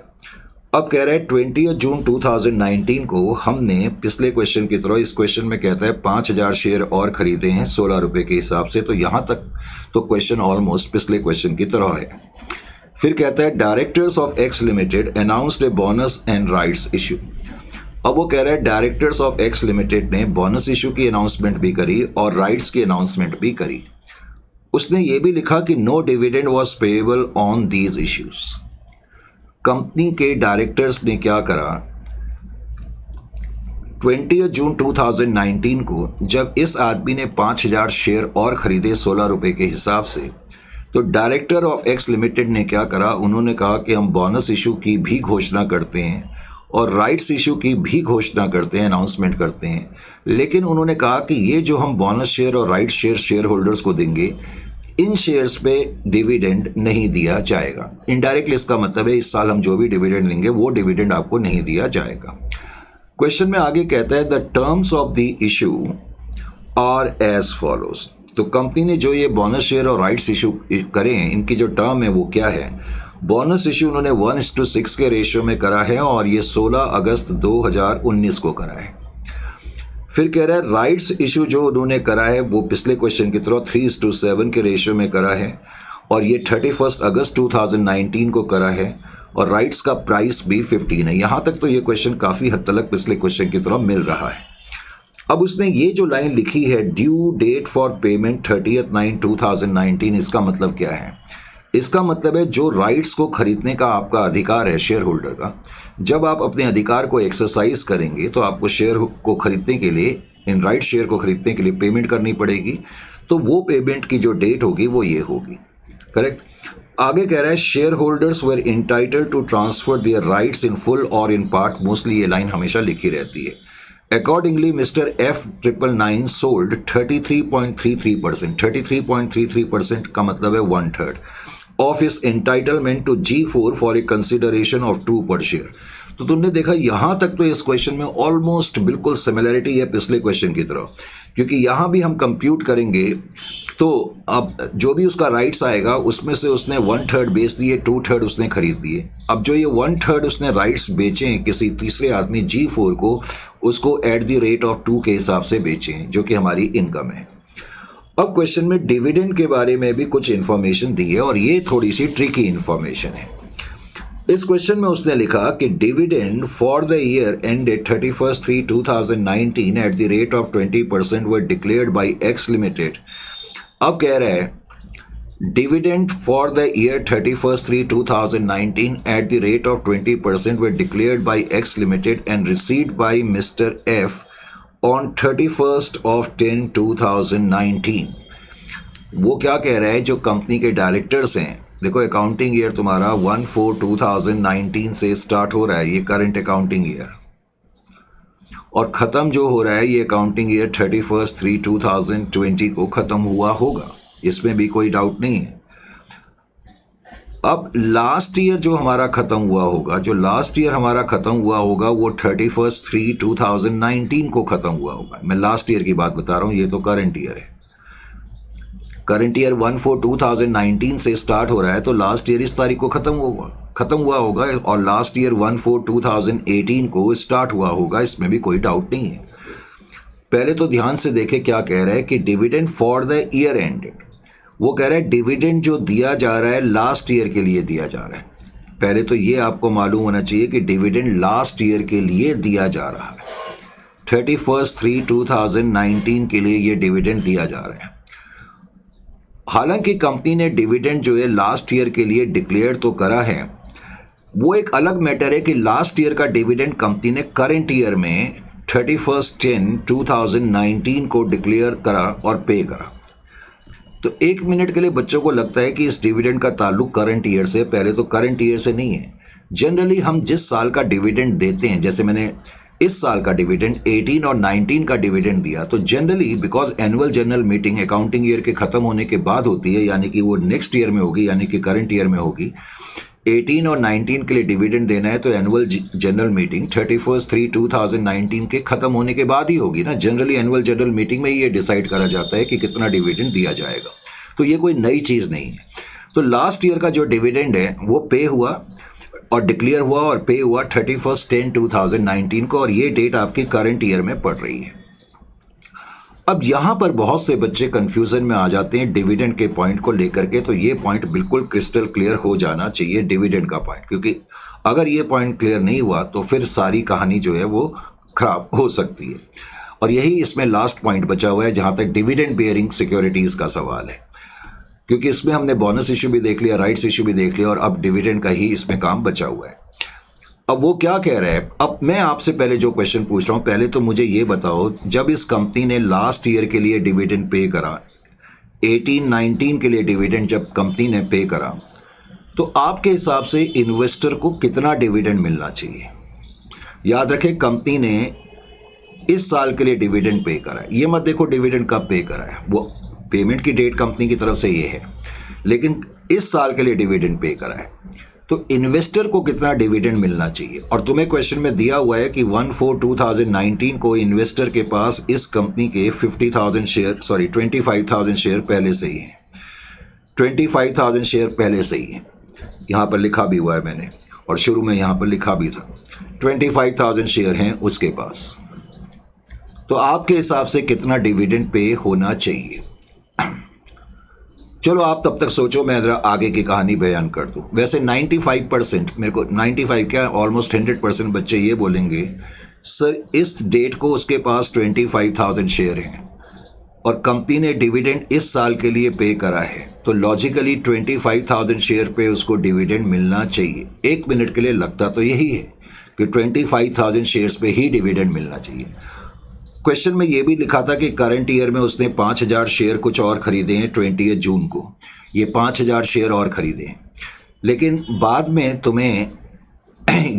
अब कह रहे हैं 20 जून 2019 को हमने पिछले क्वेश्चन की तरह, इस क्वेश्चन में कहता है 5,000 शेयर और खरीदे हैं 16 रुपये के हिसाब से, तो यहाँ तक तो क्वेश्चन ऑलमोस्ट पिछले क्वेश्चन की तरह है। फिर कहता है directors of X limited announced a bonus and rights issue. अब वो कह रहा है डायरेक्टर्स ऑफ एक्स लिमिटेड ने बोनस इशू की अनाउंसमेंट भी करी और राइट्स की अनाउंसमेंट भी करी। उसने ये भी लिखा कि no dividend was payable on these issues. Company के डायरेक्टर्स ने क्या करा, 20 जून 2019 को जब इस आदमी ने 5,000 शेयर और खरीदे 16 रुपये के हिसाब से, तो डायरेक्टर ऑफ एक्स लिमिटेड ने क्या करा, उन्होंने कहा कि हम बोनस इशू की भी घोषणा करते हैं और राइट्स इशू की भी घोषणा करते हैं, अनाउंसमेंट करते हैं, लेकिन उन्होंने कहा कि ये जो हम बोनस शेयर और राइट शेयर होल्डर्स को देंगे, इन शेयर्स पे डिविडेंड नहीं दिया जाएगा। इनडायरेक्टली इसका मतलब है इस साल हम जो भी डिविडेंड लेंगे वो डिविडेंड आपको नहीं दिया जाएगा। क्वेश्चन में आगे कहता है the terms of the issue are as follows. तो कंपनी ने जो ये बोनस शेयर और राइट्स इशू करे हैं, इनकी जो टर्म है वो क्या है। बोनस इशू उन्होंने 1:6 के रेशियो में करा है और ये 16 अगस्त 2019 को करा है। फिर कह रहा है राइट्स इशू जो उन्होंने करा है वो पिछले क्वेश्चन की तरह 3:7 के रेशियो में करा है और ये 31 अगस्त 2019 को करा है और राइट्स का प्राइस भी 15 है। यहाँ तक तो ये क्वेश्चन काफ़ी हद तक पिछले क्वेश्चन की तरह मिल रहा है। अब उसने ये जो लाइन लिखी है ड्यू डेट फॉर पेमेंट 30/9/2019, इसका मतलब क्या है। इसका मतलब है जो राइट्स को खरीदने का आपका अधिकार है शेयर होल्डर का, जब आप अपने अधिकार को एक्सरसाइज करेंगे तो आपको शेयर को खरीदने के लिए इन राइट शेयर को खरीदने के लिए पेमेंट करनी पड़ेगी, तो वो पेमेंट की जो डेट होगी वो ये होगी। करेक्ट। आगे कह रहा है share holders were entitled to transfer their rights in full or in part, mostly ये लाइन हमेशा लिखी रहती है। Accordingly, Mr. F999 sold 33.33%, 33.33% का मतलब है 1/3 of his entitlement to G4 for a consideration of 2 per share। तो तुमने देखा यहाँ तक तो इस क्वेश्चन में ऑलमोस्ट बिल्कुल सिमिलरिटी है पिछले क्वेश्चन की तरह, क्योंकि यहाँ भी हम कंप्यूट करेंगे तो अब जो भी उसका राइट्स आएगा उसमें से उसने 1/3 बेच दिए, 2/3 उसने खरीद दिए। अब जो ये 1/3 उसने राइट्स बेचे किसी तीसरे आदमी G4 को, उसको एट द रेट ऑफ 2 के हिसाब से बेचे, जो कि हमारी इनकम है। अब क्वेश्चन में डिविडेंड के बारे में भी कुछ इन्फॉर्मेशन दी है और ये थोड़ी सी ट्रिकी इन्फॉर्मेशन है। इस क्वेश्चन में उसने लिखा कि dividend for the year ended 31/3/2019 at the rate of 20% were declared by x limited. अब कह रहा है dividend for the year 31/3/2019 at the rate of 20% were declared by x limited and received by mister F on 31/10/2019। वो क्या कह रहा है, जो कंपनी के डायरेक्टर्स हैं, देखो अकाउंटिंग ईयर तुम्हारा 1/4/2019 से स्टार्ट हो रहा है, ये करंट अकाउंटिंग ईयर, और ख़त्म जो हो रहा है ये अकाउंटिंग ईयर 31/3/2020 को ख़त्म हुआ होगा, इसमें भी कोई डाउट नहीं है। अब लास्ट ईयर जो हमारा ख़त्म हुआ होगा, जो लास्ट ईयर हमारा ख़त्म हुआ होगा वो 31/3/2019 को ख़त्म हुआ होगा। मैं लास्ट ईयर की बात बता रहा हूँ, ये तो करंट ईयर है। करंट ईयर 1/4/2019 से स्टार्ट हो रहा है, तो लास्ट ईयर इस तारीख को ख़त्म हुआ होगा और लास्ट ईयर 1/4/2018 को स्टार्ट हुआ होगा, इसमें भी कोई डाउट नहीं है। पहले तो ध्यान से देखें क्या कह रहा है कि dividend for the year ended, वो कह रहा है डिविडेंड जो दिया जा रहा है लास्ट ईयर के लिए दिया जा रहा है। पहले तो ये आपको मालूम होना चाहिए कि डिविडेंड लास्ट ईयर के लिए दिया जा रहा है, 31/3/2019 के लिए ये डिविडेंड दिया जा रहा है। हालांकि कंपनी ने डिविडेंड जो है लास्ट ईयर के लिए डिक्लेयर तो करा है, वो एक अलग मैटर है कि लास्ट ईयर का डिविडेंड कंपनी ने करंट ईयर में 31/10/2019 को डिक्लेयर करा और पे करा। तो एक मिनट के लिए बच्चों को लगता है कि इस डिविडेंड का ताल्लुक करंट ईयर से, पहले तो करंट ईयर से नहीं है। जनरली हम जिस साल का डिविडेंड देते हैं, जैसे मैंने इस साल का डिविडेंड 18 और 19 का डिविडेंड दिया, तो generally because annual general meeting accounting year के ख़त्म होने के बाद होती है, यानी कि वो नेक्स्ट ईयर में होगी, यानी कि करंट ईयर में होगी। 18 और 19 के लिए डिविडेंड देना है तो एनुअल जनरल मीटिंग 31/3/2019 के ख़त्म होने के बाद ही होगी ना। जनरली एनुअल जनरल मीटिंग में ये डिसाइड करा जाता है कि कितना डिविडेंड दिया जाएगा, तो ये कोई नई चीज़ नहीं है। तो लास्ट ईयर का जो डिविडेंड है वो पे हुआ और डिक्लेयर हुआ और पे हुआ 31/10/2019 को, और ये डेट आपकी करंट ईयर में पड़ रही है। अब यहाँ पर बहुत से बच्चे कंफ्यूजन में आ जाते हैं डिविडेंड के पॉइंट को लेकर के, तो ये पॉइंट बिल्कुल क्रिस्टल क्लियर हो जाना चाहिए, डिविडेंड का पॉइंट, क्योंकि अगर ये पॉइंट क्लियर नहीं हुआ तो फिर सारी कहानी जो है वो खराब हो सकती है। और यही इसमें लास्ट पॉइंट बचा हुआ है जहाँ तक डिविडेंड बेयरिंग सिक्योरिटीज़ का सवाल है, क्योंकि इसमें हमने बोनस इशू भी देख लिया, राइट्स इशू भी देख लिया, और अब डिविडेंड का ही इसमें काम बचा हुआ है। अब वो क्या कह रहा है, अब मैं आपसे पहले जो क्वेश्चन पूछ रहा हूँ, पहले तो मुझे ये बताओ, जब इस कंपनी ने लास्ट ईयर के लिए डिविडेंड पे करा, 18-19 के लिए डिविडेंड जब कंपनी ने पे करा, तो आपके हिसाब से इन्वेस्टर को कितना डिविडेंड मिलना चाहिए? याद रखें कंपनी ने इस साल के लिए डिविडेंड पे करा है, ये मत देखो डिविडेंड कब पे करा है, वो पेमेंट की डेट कंपनी की तरफ से ये है, लेकिन इस साल के लिए डिविडेंड पे करा है, तो इन्वेस्टर को कितना डिविडेंड मिलना चाहिए? और तुम्हें क्वेश्चन में दिया हुआ है कि 1/4/2019 को इन्वेस्टर के पास इस कंपनी के 25,000 शेयर पहले से ही हैं, 25,000 शेयर पहले से ही हैं, यहाँ पर लिखा भी हुआ है मैंने, और शुरू में यहाँ पर लिखा भी था 25,000 शेयर हैं उसके पास। तो आपके हिसाब से कितना डिविडेंड पे होना चाहिए? चलो आप तब तक सोचो, मैं ज़रा आगे की कहानी बयान कर दूं। वैसे 95% मेरे को 95 क्या ऑलमोस्ट 100% बच्चे ये बोलेंगे सर इस डेट को उसके पास 25,000 शेयर हैं और कंपनी ने डिविडेंड इस साल के लिए पे करा है, तो लॉजिकली 25,000 शेयर पे उसको डिविडेंड मिलना चाहिए। एक मिनट के लिए लगता तो यही है कि 25,000 शेयर्स पे ही डिविडेंड मिलना चाहिए। क्वेश्चन में ये भी लिखा था कि करंट ईयर में उसने 5,000 शेयर कुछ और खरीदे हैं 20 जून को, ये 5,000 शेयर और खरीदे हैं। लेकिन बाद में तुम्हें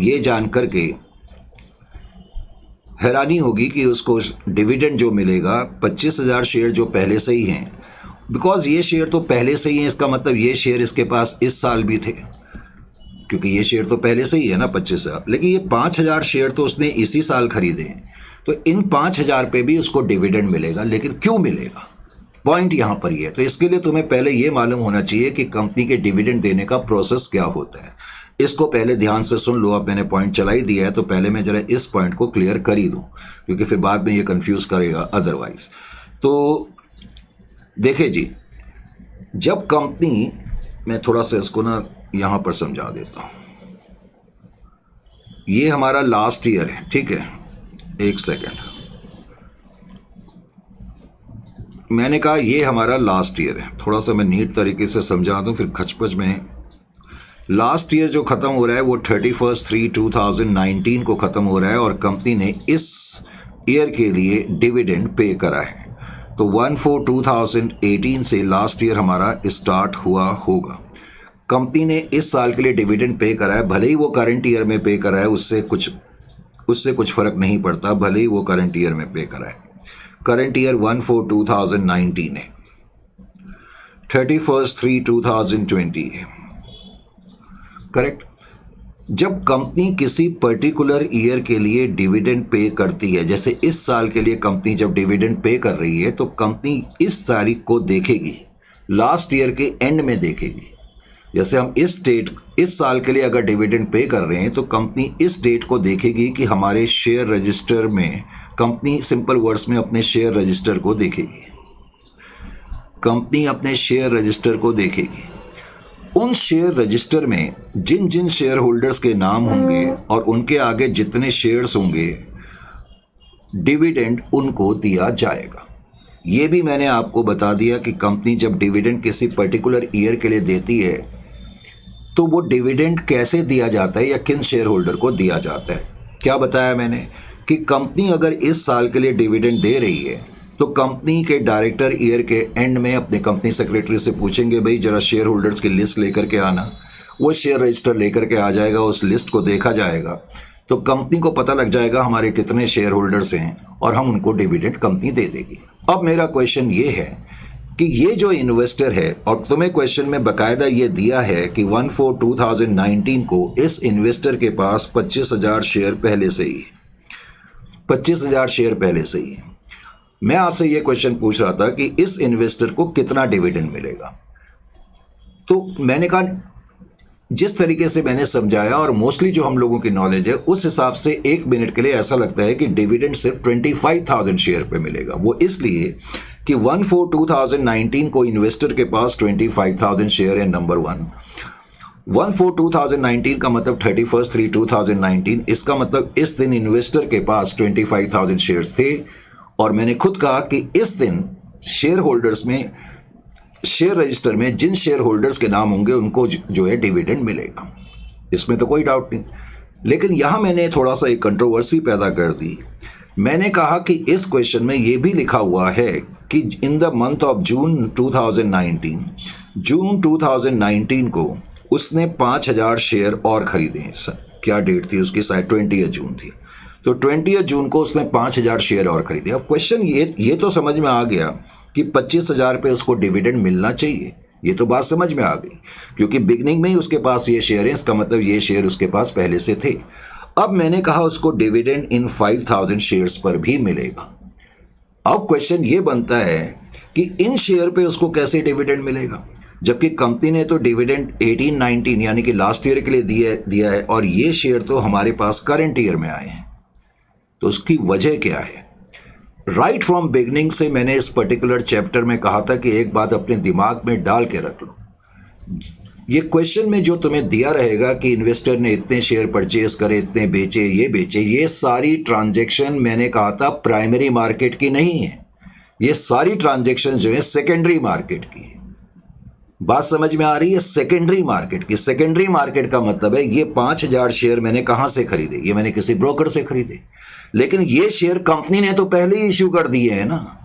ये जान कर के हैरानी होगी कि उसको डिविडेंड जो मिलेगा 25,000 शेयर जो पहले से ही हैं, बिकॉज ये शेयर तो पहले से ही हैं, इसका मतलब ये शेयर इसके पास इस साल भी थे, क्योंकि ये शेयर तो पहले से ही है ना 25,000, लेकिन ये 5,000 शेयर तो उसने इसी साल खरीदे हैं, तो इन 5,000 पे भी उसको डिविडेंड मिलेगा। लेकिन क्यों मिलेगा, पॉइंट यहाँ पर ही है। तो इसके लिए तुम्हें पहले ये मालूम होना चाहिए कि कंपनी के डिविडेंड देने का प्रोसेस क्या होता है। इसको पहले ध्यान से सुन लो। अब मैंने पॉइंट चला ही दिया है तो पहले मैं जरा इस पॉइंट को क्लियर कर ही दूँ, क्योंकि फिर बाद में ये कंफ्यूज करेगा अदरवाइज। तो देखिए जी, जब कंपनी, मैं थोड़ा सा इसको ना यहाँ पर समझा देता हूँ। ये हमारा लास्ट ईयर है, ठीक है, एक सेकेंड, मैंने कहा ये हमारा लास्ट ईयर है। थोड़ा सा मैं नीट तरीके से समझा दूं, फिर खचपच में। लास्ट ईयर जो ख़त्म हो रहा है वो 31/3/2019 को ख़त्म हो रहा है और कंपनी ने इस ईयर के लिए डिविडेंड पे करा है। तो 1/4/2018 से लास्ट ईयर हमारा स्टार्ट हुआ होगा। कंपनी ने इस साल के लिए डिविडेंड पे करा है, भले ही वो करंट ईयर में पे करा है, उससे कुछ फ़र्क नहीं पड़ता, भले ही वो करंट ईयर में पे करा है। करंट ईयर 1/4/2019 है, 31/3/2020 है, करेक्ट। जब कंपनी किसी पर्टिकुलर ईयर के लिए डिविडेंड पे करती है, जैसे इस साल के लिए कंपनी जब डिविडेंड पे कर रही है, तो कंपनी इस तारीख को देखेगी, लास्ट ईयर के एंड में देखेगी। जैसे हम इस साल के लिए अगर डिविडेंड पे कर रहे हैं तो कंपनी इस डेट को देखेगी कि हमारे शेयर रजिस्टर में, कंपनी सिंपल वर्ड्स में अपने शेयर रजिस्टर को देखेगी, कंपनी अपने शेयर रजिस्टर को देखेगी। उन शेयर रजिस्टर में जिन जिन शेयर होल्डर्स के नाम होंगे और उनके आगे जितने शेयर्स होंगे, डिविडेंड उनको दिया जाएगा। ये भी मैंने आपको बता दिया कि कंपनी जब डिविडेंड किसी पर्टिकुलर ईयर के लिए देती है तो वो डिविडेंड कैसे दिया जाता है या किन शेयर होल्डर को दिया जाता है। क्या बताया मैंने कि कंपनी अगर इस साल के लिए डिविडेंड दे रही है तो कंपनी के डायरेक्टर ईयर के एंड में अपने कंपनी सेक्रेटरी से पूछेंगे, भाई जरा शेयर होल्डर्स की लिस्ट लेकर के आना। वो शेयर रजिस्टर लेकर के आ जाएगा, उस लिस्ट को देखा जाएगा तो कंपनी को पता लग जाएगा हमारे कितने शेयर होल्डर्स हैं और हम उनको डिविडेंड कंपनी दे देगी। अब मेरा क्वेश्चन ये है कि ये जो इन्वेस्टर है, और तुम्हें क्वेश्चन में बाकायदा ये दिया है कि 1/4/2019 को इस इन्वेस्टर के पास 25,000 शेयर पहले से ही, 25,000 शेयर पहले से ही है। मैं आपसे ये क्वेश्चन पूछ रहा था कि इस इन्वेस्टर को कितना डिविडेंड मिलेगा। तो मैंने कहा जिस तरीके से मैंने समझाया और मोस्टली जो हम लोगों की नॉलेज है उस हिसाब से एक मिनट के लिए ऐसा लगता है कि डिविडेंड सिर्फ 25,000 शेयर पे मिलेगा। वो इसलिए कि 1/4/2019 को इन्वेस्टर के पास 25,000 शेयर है, नंबर 1। 1/4/2019 का मतलब 31/3/2019, इसका मतलब इस दिन इन्वेस्टर के पास 25,000 शेयर्स थे और मैंने खुद कहा कि इस दिन शेयर होल्डर्स में, शेयर रजिस्टर में जिन शेयर होल्डर्स के नाम होंगे उनको जो है डिविडेंड मिलेगा, इसमें तो कोई डाउट नहीं। लेकिन यहाँ मैंने थोड़ा सा एक कंट्रोवर्सी पैदा कर दी। मैंने कहा कि इस क्वेश्चन में ये भी लिखा हुआ है कि in the month of June 2019 को उसने 5,000 शेयर और खरीदे हैं। क्या डेट थी उसकी, शायद 20 जून थी। तो 20 जून को उसने 5,000 शेयर और खरीदे। अब क्वेश्चन ये तो समझ में आ गया कि 25,000 पे उसको डिविडेंड मिलना चाहिए, ये तो बात समझ में आ गई, क्योंकि बिगनिंग में ही उसके पास ये शेयर है, इसका मतलब ये शेयर उसके पास पहले से थे। अब मैंने कहा उसको डिविडेंड इन 5,000 शेयर्स पर भी मिलेगा। अब क्वेश्चन ये बनता है कि इन शेयर पे उसको कैसे डिविडेंड मिलेगा, जबकि कंपनी ने तो डिविडेंड 18-19 यानी कि लास्ट ईयर के लिए दिया है और ये शेयर तो हमारे पास करंट ईयर में आए हैं। तो उसकी वजह क्या है? राइट फ्रॉम बिगनिंग से मैंने इस पर्टिकुलर चैप्टर में कहा था कि एक बात अपने दिमाग में डाल के रख लो, ये क्वेश्चन में जो तुम्हें दिया रहेगा कि इन्वेस्टर ने इतने शेयर परचेज करे, इतने बेचे, ये सारी ट्रांजैक्शन मैंने कहा था प्राइमरी मार्केट की नहीं है, ये सारी ट्रांजैक्शन जो है सेकेंडरी मार्केट की है। बात समझ में आ रही है? सेकेंडरी मार्केट की, सेकेंडरी मार्केट का मतलब है ये 5,000 शेयर मैंने कहां से खरीदे? ये मैंने किसी ब्रोकर से खरीदे, लेकिन ये शेयर कंपनी ने तो पहले ही इश्यू कर दिए हैं ना।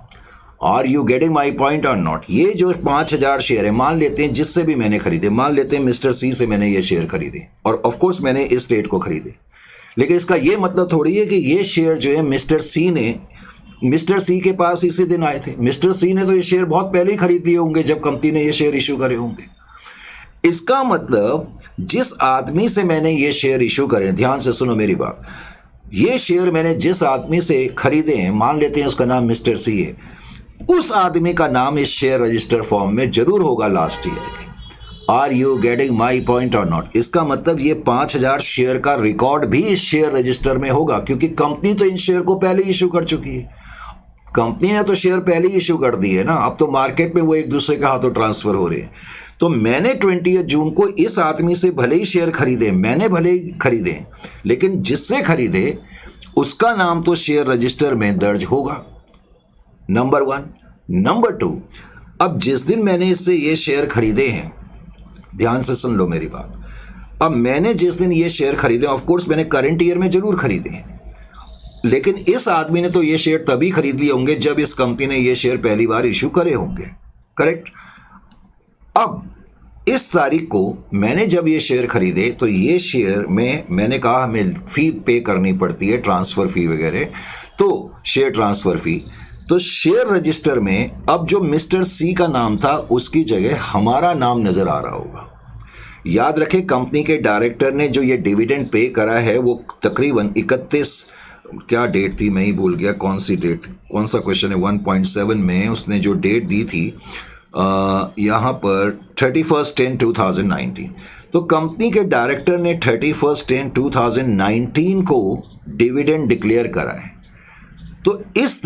Are you getting my point or not? ये जो 5,000 शेयर है, मान लेते हैं जिससे भी मैंने खरीदे, मान लेते हैं मिस्टर सी से मैंने ये शेयर खरीदे, और ऑफकोर्स मैंने इस डेट को खरीदे, लेकिन इसका ये मतलब थोड़ी है कि ये शेयर जो है मिस्टर सी के पास इसी दिन आए थे। मिस्टर सी ने तो ये शेयर बहुत पहले ही खरीद लिए होंगे जब कंपनी ने ये शेयर इशू करे होंगे। इसका मतलब जिस आदमी से मैंने ये शेयर इशू करे, ध्यान से सुनो मेरी बात, ये शेयर मैंने जिस आदमी से खरीदे हैं, मान लेते हैं उसका नाम मिस्टर सी है, उस आदमी का नाम इस शेयर रजिस्टर फॉर्म में जरूर होगा लास्ट ईयर के। Are you getting my point or not? इसका मतलब ये 5,000 शेयर का रिकॉर्ड भी इस शेयर रजिस्टर में होगा, क्योंकि कंपनी तो इन शेयर को पहले इशू कर चुकी है। कंपनी ने तो शेयर पहले ही इशू कर दी है ना, अब तो मार्केट में वो एक दूसरे के हाथों ट्रांसफर हो रहे हैं। तो मैंने 20 जून को इस आदमी से भले ही शेयर खरीदे, मैंने भले ही खरीदे, लेकिन जिससे खरीदे उसका नाम तो शेयर रजिस्टर में दर्ज होगा, नंबर 1। नंबर 2, अब जिस दिन मैंने इससे ये शेयर खरीदे हैं, ध्यान से सुन लो मेरी बात, अब मैंने जिस दिन ये शेयर खरीदे, ऑफ कोर्स मैंने करंट ईयर में जरूर खरीदे हैं, लेकिन इस आदमी ने तो ये शेयर तभी खरीद लिए होंगे जब इस कंपनी ने ये शेयर पहली बार इशू करे होंगे, करेक्ट? अब इस तारीख को मैंने जब ये शेयर खरीदे तो ये शेयर में मैंने कहा हमें फी पे करनी पड़ती है, ट्रांसफर फी वगैरह, तो शेयर ट्रांसफर फी, तो शेयर रजिस्टर में अब जो मिस्टर सी का नाम था उसकी जगह हमारा नाम नजर आ रहा होगा। याद रखें, कंपनी के डायरेक्टर ने जो ये डिविडेंड पे करा है वो तकरीबन 31, क्या डेट थी मैं ही भूल गया, कौन सी डेट, कौन सा क्वेश्चन है, 1.7 में उसने जो डेट दी थी यहाँ पर 31/10/2019, तो कंपनी के डायरेक्टर ने 31/10/2019 को डिविडेंड डिक्लेयर करा है। तो इस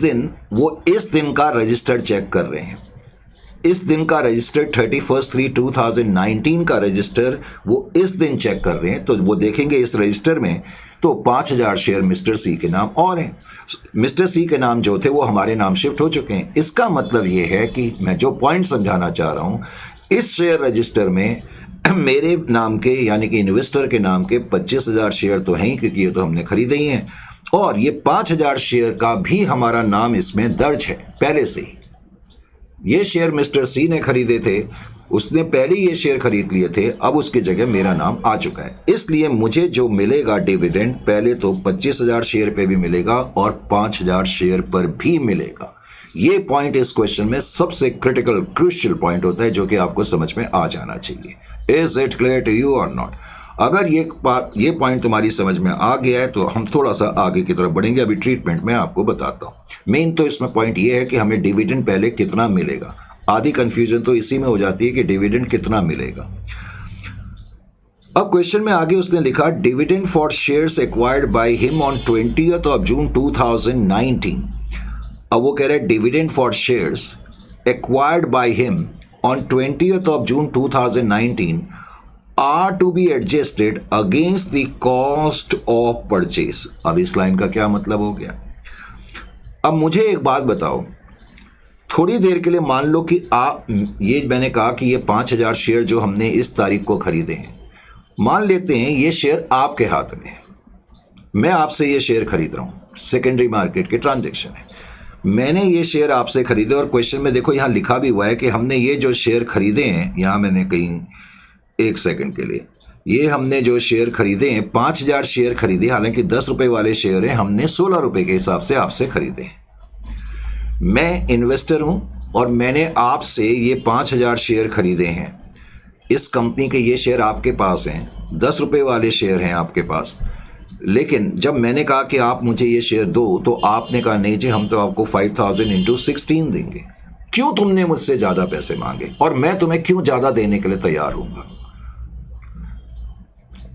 दिन वो इस दिन का रजिस्टर चेक कर रहे हैं, इस दिन का रजिस्टर 31/3/2019 का रजिस्टर वो इस दिन चेक कर रहे हैं, तो वो देखेंगे इस रजिस्टर में तो 5,000 शेयर मिस्टर सी के नाम और हैं। मिस्टर सी के नाम जो थे वो हमारे नाम शिफ्ट हो चुके हैं। इसका मतलब ये है कि मैं जो पॉइंट समझाना चाह रहा हूँ, इस शेयर रजिस्टर में मेरे नाम के यानी कि इन्वेस्टर के नाम के 25,000 शेयर तो हैं ही, क्योंकि ये तो हमने खरीदे ही हैं, और ये 5,000 शेयर का भी हमारा नाम इसमें दर्ज है पहले से ही। ये शेयर मिस्टर सी ने खरीदे थे, उसने पहले ये शेयर खरीद लिए थे, अब उसकी जगह मेरा नाम आ चुका है, इसलिए मुझे जो मिलेगा डिविडेंड पहले तो 25,000 शेयर पे भी मिलेगा और 5,000 शेयर पर भी मिलेगा। ये पॉइंट इस क्वेश्चन में सबसे क्रिटिकल क्रूशियल पॉइंट होता है जो कि आपको समझ में आ जाना चाहिए। Is it clear to you और नॉट? अगर ये पॉइंट तुम्हारी समझ में आ गया है तो हम थोड़ा सा आगे की तरफ बढ़ेंगे। अभी ट्रीटमेंट में आपको बताता हूँ। मेन तो इसमें पॉइंट ये है कि हमें डिविडेंड पहले कितना मिलेगा। आधी कंफ्यूजन तो इसी में हो जाती है कि डिविडेंड कितना मिलेगा। अब क्वेश्चन में आगे उसने लिखा dividend for shares acquired by him on 20th June 2019। अब वो कह रहे हैं dividend for shares acquired by him on 20th June 2019 are to be adjusted against the cost of purchase। अब इस लाइन का क्या मतलब हो गया? अब मुझे एक बात बताओ, थोड़ी देर के लिए मान लो कि ये मैंने कहा कि ये 5,000 शेयर जो हमने इस तारीख को खरीदे हैं, मान लेते हैं ये शेयर आपके हाथ में है, मैं आपसे ये शेयर खरीद रहा हूँ, सेकेंडरी मार्केट के ट्रांजैक्शन है, मैंने ये शेयर आपसे खरीदे और क्वेश्चन में देखो यहाँ लिखा भी हुआ है कि हमने ये जो शेयर खरीदे हैं, यहाँ मैंने कहीं एक सेकंड के लिए, ये हमने जो शेयर खरीदे हैं 5,000 शेयर खरीदे, हालांकि 10 रुपए वाले शेयर हैं, हमने 16 रुपए के हिसाब से आपसे खरीदे हैं। मैं इन्वेस्टर हूं और मैंने आपसे ये 5,000 शेयर खरीदे हैं। इस कंपनी के ये शेयर आपके पास हैं, 10 रुपए वाले शेयर हैं आपके पास, लेकिन जब मैंने कहा कि आप मुझे ये शेयर दो तो आपने कहा नहीं जी, हम तो आपको 5,000 × 16 देंगे। क्यों तुमने मुझसे ज़्यादा पैसे मांगे और मैं तुम्हें क्यों ज़्यादा देने के लिए तैयार हूँगा?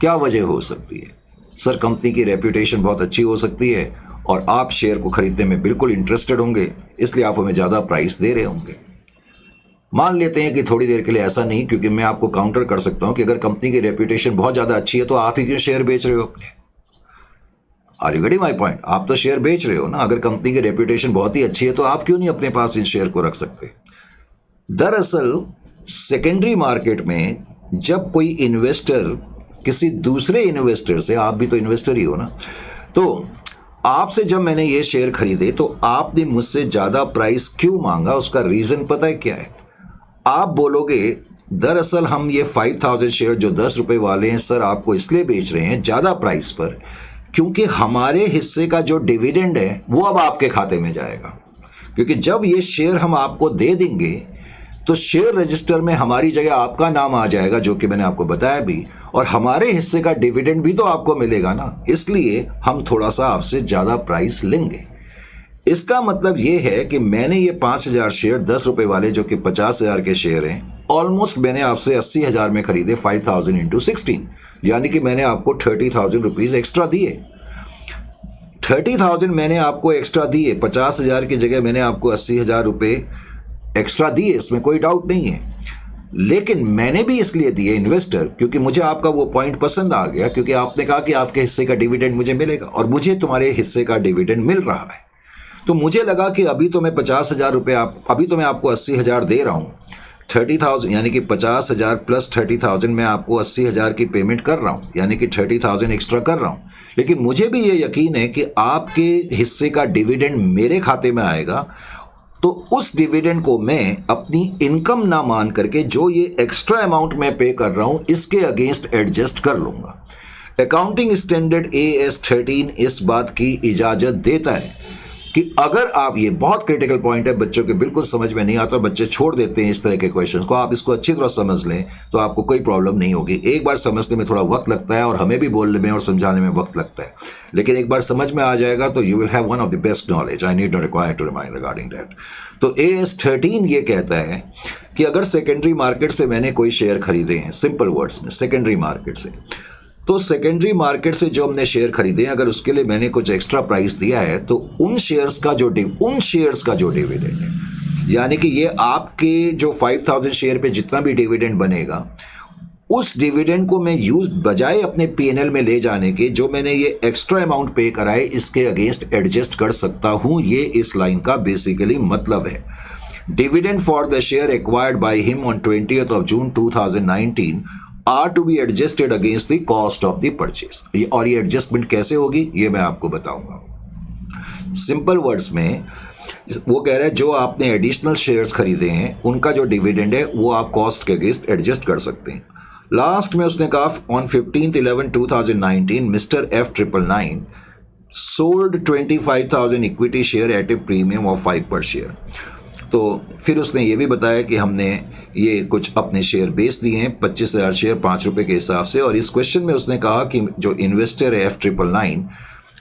क्या वजह हो सकती है? सर, कंपनी की रेप्यूटेशन बहुत अच्छी हो सकती है और आप शेयर को खरीदने में बिल्कुल इंटरेस्टेड होंगे, इसलिए आप हमें ज़्यादा प्राइस दे रहे होंगे। मान लेते हैं कि थोड़ी देर के लिए ऐसा नहीं, क्योंकि मैं आपको काउंटर कर सकता हूं कि अगर कंपनी की रेप्यूटेशन बहुत ज़्यादा अच्छी है तो आप ही क्यों शेयर बेच रहे हो अपने? Are you getting my point? आप तो शेयर बेच रहे हो ना। अगर कंपनी की रेप्यूटेशन बहुत ही अच्छी है तो आप क्यों नहीं अपने पास इन शेयर को रख सकते? दरअसल सेकेंडरी मार्केट में जब कोई इन्वेस्टर किसी दूसरे इन्वेस्टर से, आप भी तो इन्वेस्टर ही हो ना, तो आपसे जब मैंने ये शेयर खरीदे तो आपने मुझसे ज़्यादा प्राइस क्यों मांगा? उसका रीज़न पता है क्या है? आप बोलोगे दरअसल हम ये 5000 शेयर जो 10 रुपए वाले हैं सर आपको इसलिए बेच रहे हैं ज़्यादा प्राइस पर, क्योंकि हमारे हिस्से का जो डिविडेंड है वो अब आपके खाते में जाएगा। क्योंकि जब ये शेयर हम आपको दे देंगे तो शेयर रजिस्टर में हमारी जगह आपका नाम आ जाएगा, जो कि मैंने आपको बताया भी, और हमारे हिस्से का डिविडेंड भी तो आपको मिलेगा ना, इसलिए हम थोड़ा सा आपसे ज़्यादा प्राइस लेंगे। इसका मतलब ये है कि मैंने ये 5000 शेयर 10 रुपए वाले जो कि 50,000 के शेयर हैं, ऑलमोस्ट मैंने आपसे 80,000 में खरीदे, 5000 इंटू 16, यानी कि मैंने आपको 30,000 रुपीज़ एक्स्ट्रा दिए। 30,000 मैंने आपको एक्स्ट्रा दिए, 50,000 की जगह मैंने आपको 80,000 रुपये एक्स्ट्रा दिए, इसमें कोई डाउट नहीं है। लेकिन मैंने भी इसलिए दिए इन्वेस्टर क्योंकि मुझे आपका वो पॉइंट पसंद आ गया, क्योंकि आपने कहा कि आपके हिस्से का डिविडेंड मुझे मिलेगा और मुझे तुम्हारे हिस्से का डिविडेंड मिल रहा है। तो मुझे लगा कि अभी तो मैं 50,000 रुपये अभी तो मैं आपको 80,000 दे रहा हूँ, 30,000 यानी कि 50,000 प्लस 30,000 मैं आपको 80,000 की पेमेंट कर रहा हूँ, यानी कि 30,000 एक्स्ट्रा कर रहा हूँ। लेकिन मुझे भी ये यकीन है कि आपके हिस्से का डिविडेंड मेरे खाते में आएगा, तो उस डिविडेंड को मैं अपनी इनकम ना मान करके जो ये एक्स्ट्रा अमाउंट मैं पे कर रहा हूँ इसके अगेंस्ट एडजस्ट कर लूँगा। अकाउंटिंग स्टैंडर्ड AS 13 इस बात की इजाज़त देता है कि अगर आप, ये बहुत क्रिटिकल पॉइंट है, बच्चों के बिल्कुल समझ में नहीं आता और बच्चे छोड़ देते हैं इस तरह के क्वेश्चंस को, आप इसको अच्छी तरह समझ लें तो आपको कोई प्रॉब्लम नहीं होगी। एक बार समझने में थोड़ा वक्त लगता है और हमें भी बोलने में और समझाने में वक्त लगता है, लेकिन एक बार समझ में आ जाएगा तो you will have one of the best knowledge. I need not require to remind regarding that. तो AS 13 ये कहता है कि अगर सेकेंडरी मार्केट से मैंने कोई शेयर खरीदे हैं, सिंपल वर्ड्स में सेकेंडरी मार्केट से, तो सेकेंडरी मार्केट से जो हमने शेयर खरीदे हैं, अगर उसके लिए मैंने कुछ एक्स्ट्रा प्राइस दिया है तो उन शेयर्स का जो डिविडेंड है, यानी कि ये आपके जो 5000 शेयर पे जितना भी डिविडेंड बनेगा, उस डिविडेंड को मैं बजाय अपने P&L में ले जाने के, जो मैंने ये एक्स्ट्रा अमाउंट पे कराए इसके अगेंस्ट एडजस्ट कर सकता हूँ। ये इस लाइन का बेसिकली मतलब है। Dividend for the share acquired by him on 20th of June 2019 are to be adjusted against the cost of the purchase. और ये एडजस्टमेंट कैसे होगी ये मैं आपको बताऊंगा। सिंपल वर्ड्स में वो कह रहा है जो आपने एडिशनल शेयर्स खरीदे हैं उनका जो डिविडेंड है वो आप कॉस्ट के अगेंस्ट एडजस्ट कर सकते हैं। लास्ट में उसने कहा on 15/11/2019 mister F999 sold 25,000 equity share eight A premium of 5 पर शेयर। तो फिर उसने ये भी बताया कि हमने ये कुछ अपने शेयर बेच दिए हैं, 25,000 शेयर 5 रुपये के हिसाब से। और इस क्वेश्चन में उसने कहा कि जो इन्वेस्टर है F999,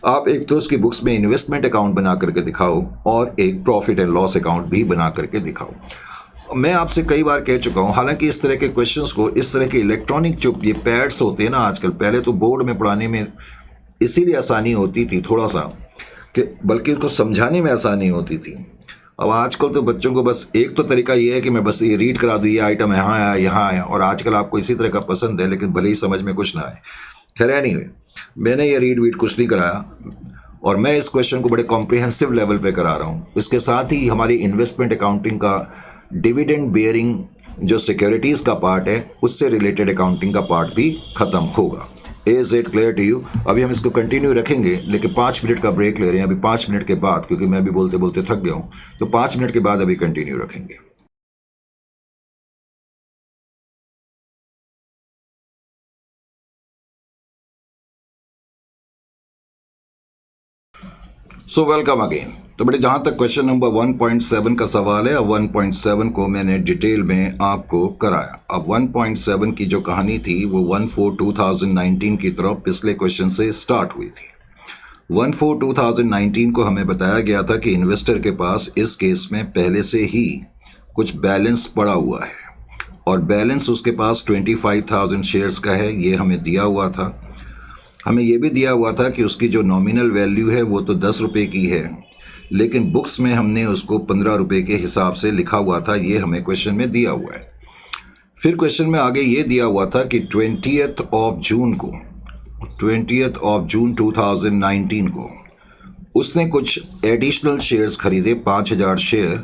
आप एक तो उसकी बुक्स में इन्वेस्टमेंट अकाउंट बना करके दिखाओ और एक प्रॉफिट एंड लॉस अकाउंट भी बना करके दिखाओ। मैं आपसे कई बार कह चुका हूँ, हालांकि इस तरह के क्वेश्चंस को, इस तरह के इलेक्ट्रॉनिक जो ये पैड्स होते हैं ना आजकल, पहले तो बोर्ड में पढ़ाने में इसीलिए आसानी होती थी थोड़ा सा, कि बल्कि उसको समझाने में आसानी होती थी। अब आजकल तो बच्चों को बस एक तो तरीका ये है कि मैं बस ये रीड करा दूँ, ये आइटम यहाँ आया यहाँ आया, और आजकल आपको इसी तरह का पसंद है, लेकिन भले ही समझ में कुछ ना आए। खैर एनीवे, मैंने ये रीड कुछ नहीं कराया और मैं इस क्वेश्चन को बड़े कॉम्प्रिहेंसिव लेवल पे करा रहा हूँ। इसके साथ ही हमारी इन्वेस्टमेंट अकाउंटिंग का डिविडेंड बेयरिंग जो सिक्योरिटीज़ का पार्ट है उससे रिलेटेड अकाउंटिंग का पार्ट भी ख़त्म होगा। Is it clear to you? अभी हम इसको कंटिन्यू रखेंगे, लेकिन 5 मिनट का ब्रेक ले रहे हैं अभी। 5 मिनट के बाद, क्योंकि मैं भी बोलते बोलते थक गया हूँ, तो 5 मिनट के बाद अभी कंटिन्यू रखेंगे। So welcome again. तो बेटे, जहाँ तक क्वेश्चन नंबर 1.7 का सवाल है, अब 1.7 को मैंने डिटेल में आपको कराया। अब 1.7 की जो कहानी थी वो 1/4/2019 की तरफ पिछले क्वेश्चन से स्टार्ट हुई थी। 1/4/2019 को हमें बताया गया था कि इन्वेस्टर के पास इस केस में पहले से ही कुछ बैलेंस पड़ा हुआ है, और बैलेंस उसके पास 25,000 शेयर्स का है, ये हमें दिया हुआ था। हमें ये भी दिया हुआ था कि उसकी जो नॉमिनल वैल्यू है वो तो 10 रुपये की है, लेकिन बुक्स में हमने उसको 15 रुपये के हिसाब से लिखा हुआ था, ये हमें क्वेश्चन में दिया हुआ है। फिर क्वेश्चन में आगे ये दिया हुआ था कि 20th of June 2019 को उसने कुछ एडिशनल शेयर्स खरीदे, 5,000 शेयर।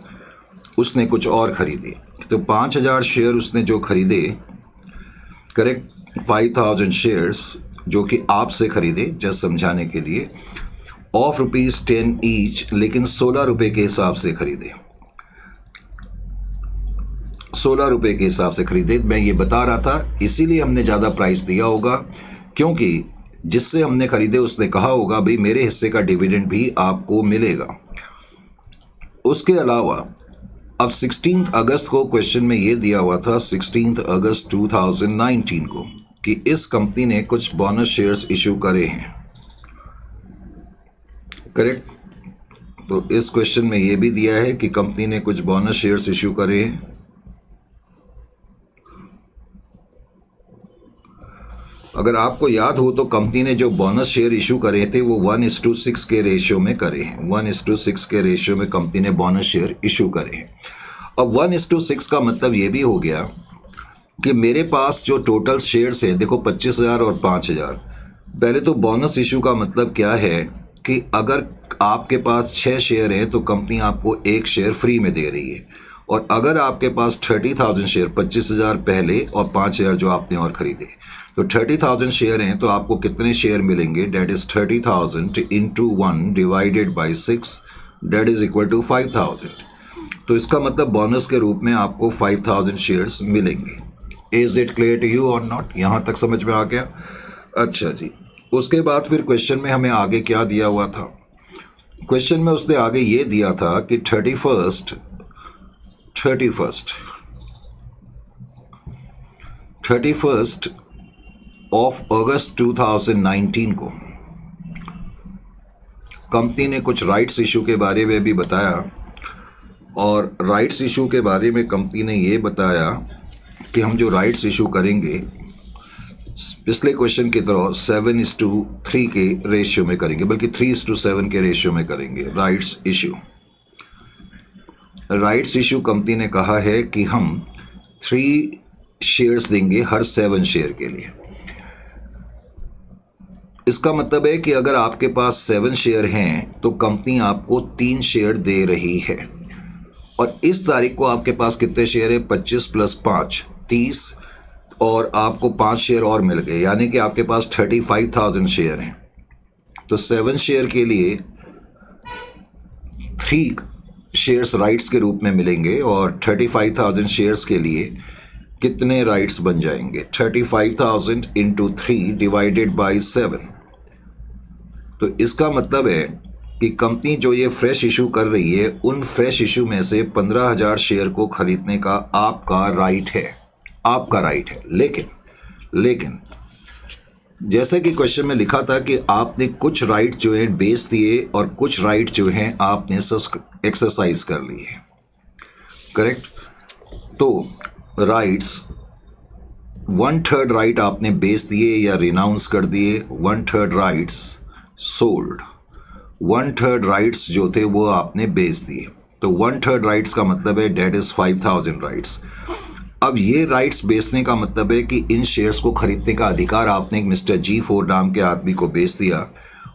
उसने कुछ और खरीदे। तो 5000 शेयर उसने जो खरीदे, करेक्ट, 5000 शेयर्स जो कि आपसे खरीदे, जस्ट समझाने के लिए, ऑफ ₹10 ईच, लेकिन 16 रुपये के हिसाब से खरीदे, 16 रुपये के हिसाब से खरीदे। मैं ये बता रहा था, इसीलिए हमने ज़्यादा प्राइस दिया होगा, क्योंकि जिससे हमने खरीदे उसने कहा होगा भाई मेरे हिस्से का डिविडेंड भी आपको मिलेगा। उसके अलावा अब 16 अगस्त को क्वेश्चन में ये दिया हुआ था, 16 अगस्त 2019 को, कि इस कंपनी ने कुछ बोनस शेयर्स इशू करे हैं, करेक्ट। तो इस क्वेश्चन में ये भी दिया है कि कंपनी ने कुछ बोनस शेयर्स इशू करे हैं। अगर आपको याद हो तो कंपनी ने जो बोनस शेयर इशू करे थे वो 1:6 के रेशियो में करे हैं, 1:6 के रेशियो में कंपनी ने बोनस शेयर इशू करे हैं। अब 1:6 का मतलब ये भी हो गया कि मेरे पास जो टोटल शेयर्स हैं, देखो 25,000 और 5,000। पहले तो बोनस इशू का मतलब क्या है कि अगर आपके पास 6 शेयर हैं तो कंपनी आपको 1 शेयर फ्री में दे रही है, और अगर आपके पास 30,000 शेयर, 25,000 पहले और 5,000 जो आपने और खरीदे, तो 30,000 शेयर हैं तो आपको कितने शेयर मिलेंगे, that is 30,000 into 1 divided by 6, that is equal to 5,000। तो इसका मतलब बोनस के रूप में आपको 5,000 शेयर्स मिलेंगे। Is it clear to you और नॉट? यहाँ तक समझ में आ गया? अच्छा जी। उसके बाद फिर क्वेश्चन में हमें आगे क्या दिया हुआ था? क्वेश्चन में उसने आगे ये दिया था कि 31 ऑफ अगस्त 2019 को कंपनी ने कुछ राइट्स इशू के बारे में भी बताया, और राइट्स इशू के बारे में कंपनी ने ये बताया कि हम जो राइट्स इशू करेंगे पिछले क्वेश्चन की तरह 7:3 के रेशियो में करेंगे, बल्कि 3:7 के रेशियो में करेंगे rights issue. Rights issue company ने कहा है कि हम 3 शेयर्स देंगे हर 7 शेयर के लिए। इसका मतलब है कि अगर आपके पास 7 शेयर हैं तो कंपनी आपको 3 शेयर दे रही है, और इस तारीख को आपके पास कितने शेयर है, 25 + 5 30, और आपको 5 शेयर और मिल गए, यानी कि आपके पास 35,000 शेयर हैं। तो 7 शेयर के लिए 3 शेयर्स राइट्स के रूप में मिलेंगे, और 35,000 शेयर्स के लिए कितने राइट्स बन जाएंगे, 35,000 इंटू 3 डिवाइडेड बाई 7। तो इसका मतलब है कि कंपनी जो ये फ्रेश इशू कर रही है, उन फ्रेश इशू में से 15,000 शेयर को खरीदने का आपका राइट है, आपका राइट है। लेकिन जैसे कि क्वेश्चन में लिखा था कि आपने कुछ राइट जो है बेच दिए और कुछ राइट जो हैं आपने एक्सरसाइज कर लिए, करेक्ट। तो राइट्स 1/3 राइट आपने बेच दिए या रिनाउंस कर दिए, 1/3 राइट्स सोल्ड, 1/3 राइट्स जो थे वो आपने बेच दिए। तो 1/3 राइट्स का मतलब है डेट इज 5,000 राइट्स। अब ये राइट्स बेचने का मतलब है कि इन शेयर्स को खरीदने का अधिकार आपने एक मिस्टर G4 नाम के आदमी को बेच दिया,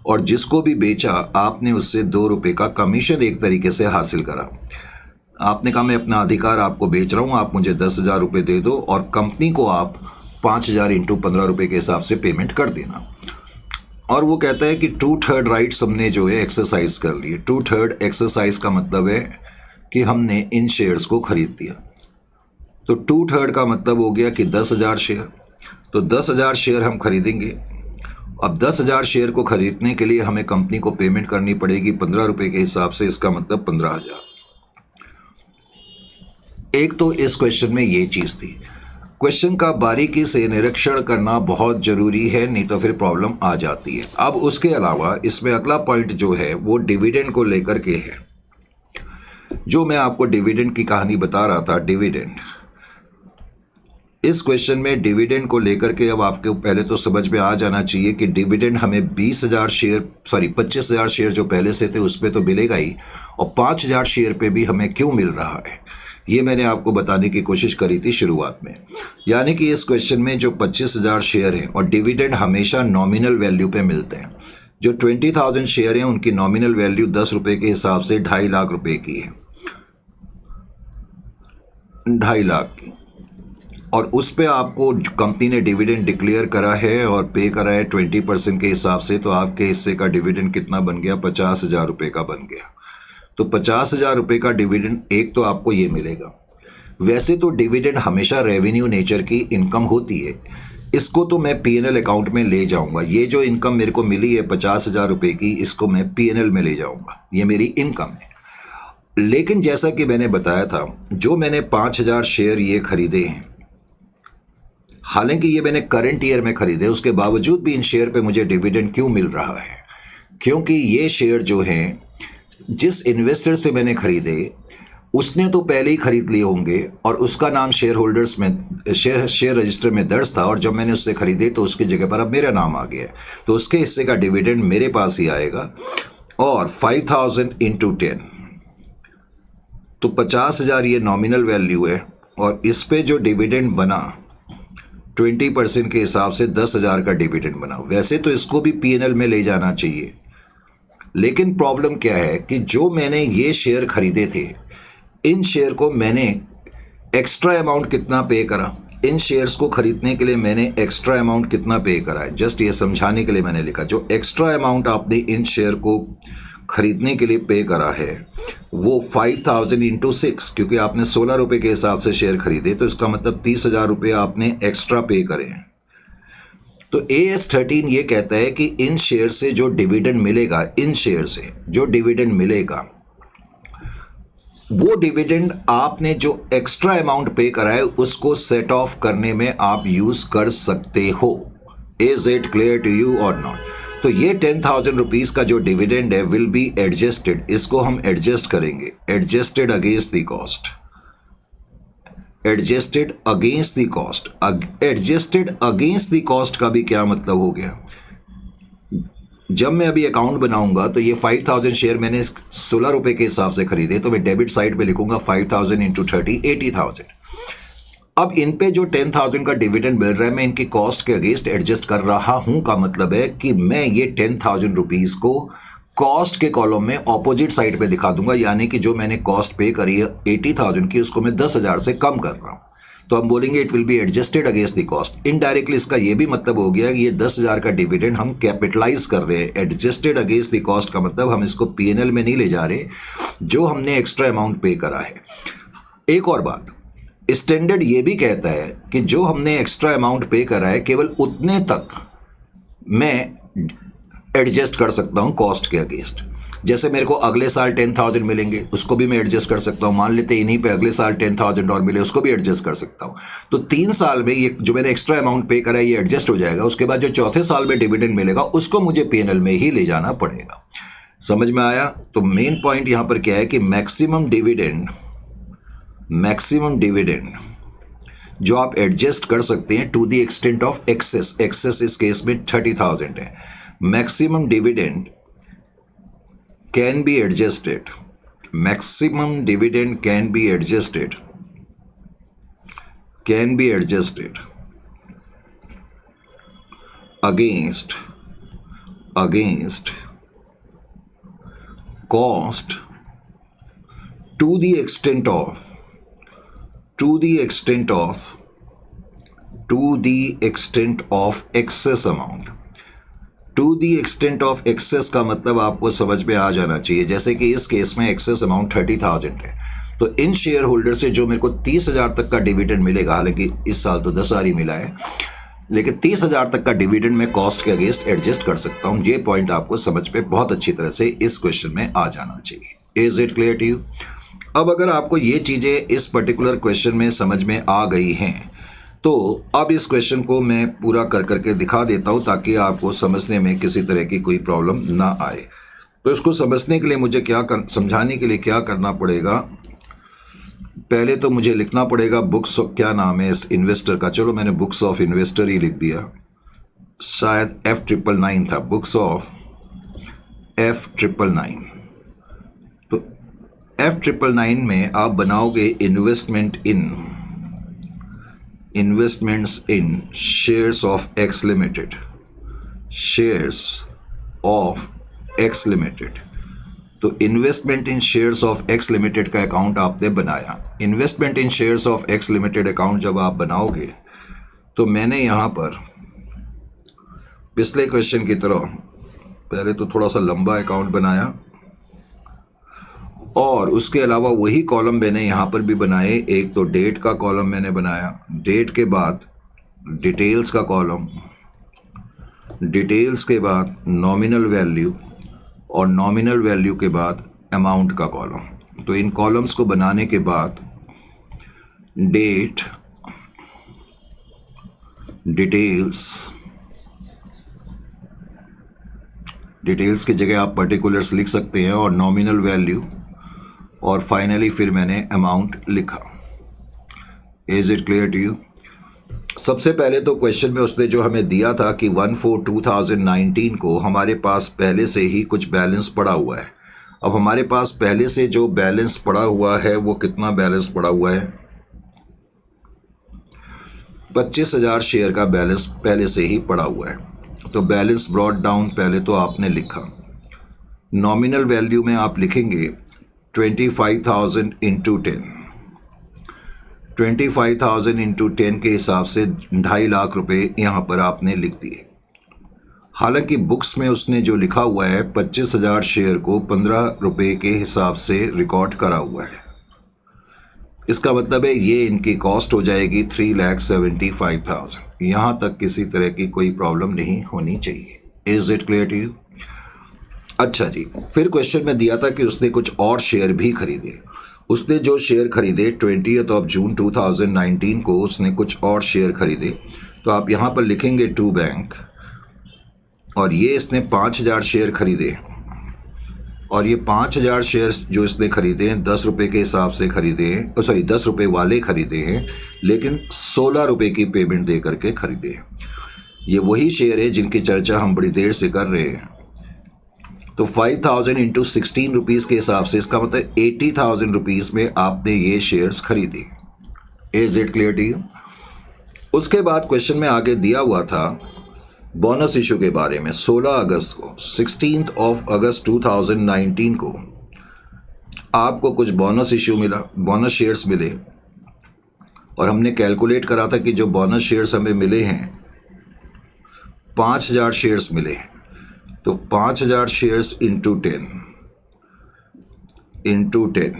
और जिसको भी बेचा आपने उससे 2 रुपये का कमीशन एक तरीके से हासिल करा। आपने कहा मैं अपना अधिकार आपको बेच रहा हूँ, आप मुझे 10,000 रुपये दे दो, और कंपनी को आप 5,000 इंटू 15 रुपये के हिसाब से पेमेंट कर देना। और वो कहता है कि 2/3 राइट्स हमने जो है एक्सरसाइज कर लिए। 2/3 एक्सरसाइज का मतलब है कि हमने इन शेयर्स को खरीद दिया। तो 2/3 का मतलब हो गया कि 10,000 शेयर। तो 10,000 शेयर हम खरीदेंगे। अब 10,000 शेयर को खरीदने के लिए हमें कंपनी को पेमेंट करनी पड़ेगी 15 रुपये के हिसाब से, इसका मतलब 15,000। एक तो इस क्वेश्चन में ये चीज़ थी। क्वेश्चन का बारीकी से निरीक्षण करना बहुत ज़रूरी है, नहीं तो फिर प्रॉब्लम आ जाती है। अब उसके अलावा इसमें अगला पॉइंट जो है वो डिविडेंड को लेकर के है। जो मैं आपको डिविडेंड की कहानी बता रहा था, डिविडेंड, इस क्वेश्चन में डिविडेंड को लेकर के अब आपके पहले तो समझ में आ जाना चाहिए कि डिविडेंड हमें 25,000 शेयर जो पहले से थे उस पर तो मिलेगा ही, और 5,000 शेयर पे भी हमें क्यों मिल रहा है, ये मैंने आपको बताने की कोशिश करी थी शुरुआत में। यानी कि इस क्वेश्चन में जो 25,000 शेयर हैं, और डिविडेंड हमेशा नॉमिनल वैल्यू पे मिलते हैं। जो 20,000 शेयर हैं उनकी नॉमिनल वैल्यू 10 रुपये के हिसाब से 2.5 लाख रुपए की है। 2.5 लाख की, और उस पे आपको कंपनी ने डिविडेंड डिक्लेयर करा है और पे करा है 20% के हिसाब से, तो आपके हिस्से का डिविडेंड कितना बन गया? 50,000 रुपये का बन गया। तो 50,000 रुपये का डिविडेंड एक तो आपको ये मिलेगा। वैसे तो डिविडेंड हमेशा रेवेन्यू नेचर की इनकम होती है, इसको तो मैं पीएनएल अकाउंट में ले जाऊंगा। ये जो इनकम मेरे को मिली है 50,000 रुपये की, इसको मैं पीएनएल में ले जाऊंगा, ये मेरी इनकम है। लेकिन जैसा कि मैंने बताया था, जो मैंने 5,000 शेयर ये खरीदे हैं, हालांकि ये मैंने करंट ईयर में खरीदे, उसके बावजूद भी इन शेयर पे मुझे डिविडेंड क्यों मिल रहा है? क्योंकि ये शेयर जो हैं, जिस इन्वेस्टर से मैंने खरीदे उसने तो पहले ही खरीद लिए होंगे और उसका नाम शेयर होल्डर्स में शेयर रजिस्टर में दर्ज था, और जब मैंने उससे खरीदे तो उसकी जगह पर अब मेरा नाम आ गया है, तो उसके हिस्से का डिविडेंड मेरे पास ही आएगा। और 5,000 इंटू 10, तो 50,000 ये नॉमिनल वैल्यू है, और इस पे जो डिविडेंड बना 20% के हिसाब से 10,000 का डिविडेंड बना। वैसे तो इसको भी पीएनएल में ले जाना चाहिए, लेकिन प्रॉब्लम क्या है कि जो मैंने ये शेयर खरीदे थे, इन शेयर को मैंने एक्स्ट्रा अमाउंट कितना पे करा, इन शेयर्स को खरीदने के लिए मैंने एक्स्ट्रा अमाउंट कितना पे करा है, जस्ट ये समझाने के लिए मैंने लिखा। जो एक्स्ट्रा अमाउंट आपने इन शेयर को खरीदने के लिए पे करा है वो 5,000 इंटू 6, क्योंकि आपने 16 रुपये के हिसाब से शेयर खरीदे, तो इसका मतलब 30,000 रुपये आपने एक्स्ट्रा पे करे हैं। तो AS13 ये कहता है कि इन शेयर से जो डिविडेंड मिलेगा, इन शेयर से जो डिविडेंड मिलेगा, वो डिविडेंड आपने जो एक्स्ट्रा अमाउंट पे करा है उसको सेट ऑफ करने में आप यूज कर सकते हो। Is it clear to you और नॉट? तो ये 10,000 रुपीज का जो डिविडेंड है विल बी एडजस्टेड, इसको हम एडजस्ट करेंगे, adjusted against the cost, adjusted against the cost. Adjusted against the cost का भी क्या मतलब हो गया? जब मैं अभी अकाउंट बनाऊंगा तो ये 5,000 शेयर मैंने 16 रुपये के हिसाब से खरीदे, तो मैं डेबिट साइड पे लिखूंगा 5,000 इंटू 30, 80,000। अब इन पे जो 10,000 का डिविडेंड मिल रहा है, मैं इनकी कॉस्ट के अगेंस्ट एडजस्ट कर रहा हूं, का मतलब है कि मैं ये 10,000 रुपीज को कॉस्ट के कॉलम में ऑपोजिट साइड पे दिखा दूंगा, यानी कि जो मैंने कॉस्ट पे करी है 80,000 की, उसको मैं 10,000 से कम कर रहा हूं, तो हम बोलेंगे it will be adjusted against the cost. Indirectly इसका ये भी मतलब हो गया कि ये 10,000 का डिविडेंड हम कैपिटलाइज कर रहे हैं। एडजस्टेड अगेंस्ट द कॉस्ट का मतलब हम इसको पीएनएल में नहीं ले जा रहे, जो हमने एक्स्ट्रा अमाउंट पे करा है। एक और बात, स्टैंडर्ड ये भी कहता है कि जो हमने एक्स्ट्रा अमाउंट पे करा है केवल उतने तक मैं एडजस्ट कर सकता हूं कॉस्ट के अगेंस्ट। जैसे मेरे को अगले साल 10,000 मिलेंगे, उसको भी मैं एडजस्ट कर सकता हूं। मान लेते इन्हीं पे अगले साल 10,000 और मिले, उसको भी एडजस्ट कर सकता हूं। तो 3 साल में ये जो मैंने एक्स्ट्रा अमाउंट पे करा है ये एडजस्ट हो जाएगा। उसके बाद जो चौथे साल में डिविडेंड मिलेगा उसको मुझे पीएनएल में ही ले जाना पड़ेगा। समझ में आया? तो मेन पॉइंट यहां पर क्या है कि मैक्सिमम डिविडेंड जो आप एडजस्ट कर सकते हैं to the extent of excess, excess इस केस में 30,000 है। Maximum dividend can be adjusted, maximum dividend can be adjusted against cost to the extent of excess amount। To the extent of excess का मतलब आपको समझ में आ जाना चाहिए। जैसे कि इस केस में एक्सेस अमाउंट 30,000 है, तो इन शेयर होल्डर से जो मेरे को 30,000 तक का डिविडेंड मिलेगा, हालांकि इस साल तो 10,000 ही मिला है, लेकिन 30,000 तक का डिविडेंड मैं कॉस्ट के अगेंस्ट एडजस्ट कर सकता हूं। ये पॉइंट आपको समझ में बहुत अच्छी तरह से इस क्वेश्चन में आ जाना चाहिए। Is it clear to you? अब अगर आपको ये चीजें इस पर्टिकुलर क्वेश्चन में समझ में आ गई हैं, तो अब इस क्वेश्चन को मैं पूरा कर करके दिखा देता हूं ताकि आपको समझने में किसी तरह की कोई प्रॉब्लम ना आए। तो इसको समझने के लिए मुझे समझाने के लिए क्या करना पड़ेगा? पहले तो मुझे लिखना पड़ेगा बुक्स ऑफ, क्या नाम है इस इन्वेस्टर का, चलो मैंने बुक्स ऑफ इन्वेस्टर ही लिख दिया, शायद F999 था, बुक्स ऑफ F999। तो F999 में आप बनाओगे investments in shares of X limited, तो investment in shares of X limited का अकाउंट आपने बनाया। Investment in shares of X limited account जब आप बनाओगे तो मैंने यहाँ पर पिछले क्वेश्चन की तरह पहले तो थोड़ा सा लंबा अकाउंट बनाया और उसके अलावा वही कॉलम मैंने यहाँ पर भी बनाए। एक तो डेट का कॉलम मैंने बनाया, डेट के बाद डिटेल्स का कॉलम, डिटेल्स के बाद नॉमिनल वैल्यू और नॉमिनल वैल्यू के बाद अमाउंट का कॉलम। तो इन कॉलम्स को बनाने के बाद डेट, डिटेल्स की जगह आप पर्टिकुलर्स लिख सकते हैं और नॉमिनल वैल्यू और फाइनली फिर मैंने अमाउंट लिखा। Is it clear to you? सबसे पहले तो क्वेश्चन में उसने जो हमें दिया था कि 1/4/2019 को हमारे पास पहले से ही कुछ बैलेंस पड़ा हुआ है। अब हमारे पास पहले से जो बैलेंस पड़ा हुआ है वो कितना बैलेंस पड़ा हुआ है? 25,000 शेयर का बैलेंस पहले से ही पड़ा हुआ है। तो बैलेंस ब्रॉट डाउन पहले तो आपने लिखा। नॉमिनल वैल्यू में आप लिखेंगे 25,000 इंटू 10। 25,000 इंटू 10 के हिसाब से 2.5 लाख रुपए यहाँ पर आपने लिख दिए। हालांकि बुक्स में उसने जो लिखा हुआ है 25,000 शेयर को 15 रुपए के हिसाब से रिकॉर्ड करा हुआ है। इसका मतलब है ये इनकी कॉस्ट हो जाएगी 3,75,000। यहाँ तक किसी तरह की कोई प्रॉब्लम नहीं होनी चाहिए। Is it clear to you? अच्छा जी, फिर क्वेश्चन में दिया था कि उसने कुछ और शेयर भी खरीदे। उसने जो शेयर खरीदे 20 जून 2019 को उसने कुछ और शेयर खरीदे। तो आप यहाँ पर लिखेंगे टू बैंक और ये इसने 5,000 शेयर खरीदे और ये 5,000 शेयर जो इसने खरीदे हैं 10 रुपये के हिसाब से खरीदे हैं, सॉरी 10 रुपये वाले खरीदे हैं, लेकिन 16 रुपये की पेमेंट दे करके खरीदे हैं। ये वही शेयर है जिनकी चर्चा हम बड़ी देर से कर रहे हैं। तो 5,000 इंटू 16 रुपीज़ के हिसाब से इसका मतलब 80,000 रुपीज़ में आपने ये शेयर्स खरीदे। Is it clear to you? उसके बाद क्वेश्चन में आगे दिया हुआ था बोनस इशू के बारे में। 16 अगस्त को 16 अगस्त 2019 को आपको कुछ बोनस इशू मिला, बोनस शेयर्स मिले और हमने कैलकुलेट करा था कि जो बोनस शेयर्स हमें मिले हैं 5,000 शेयर्स मिले हैं। तो 5,000 शेयर्स इंटू 10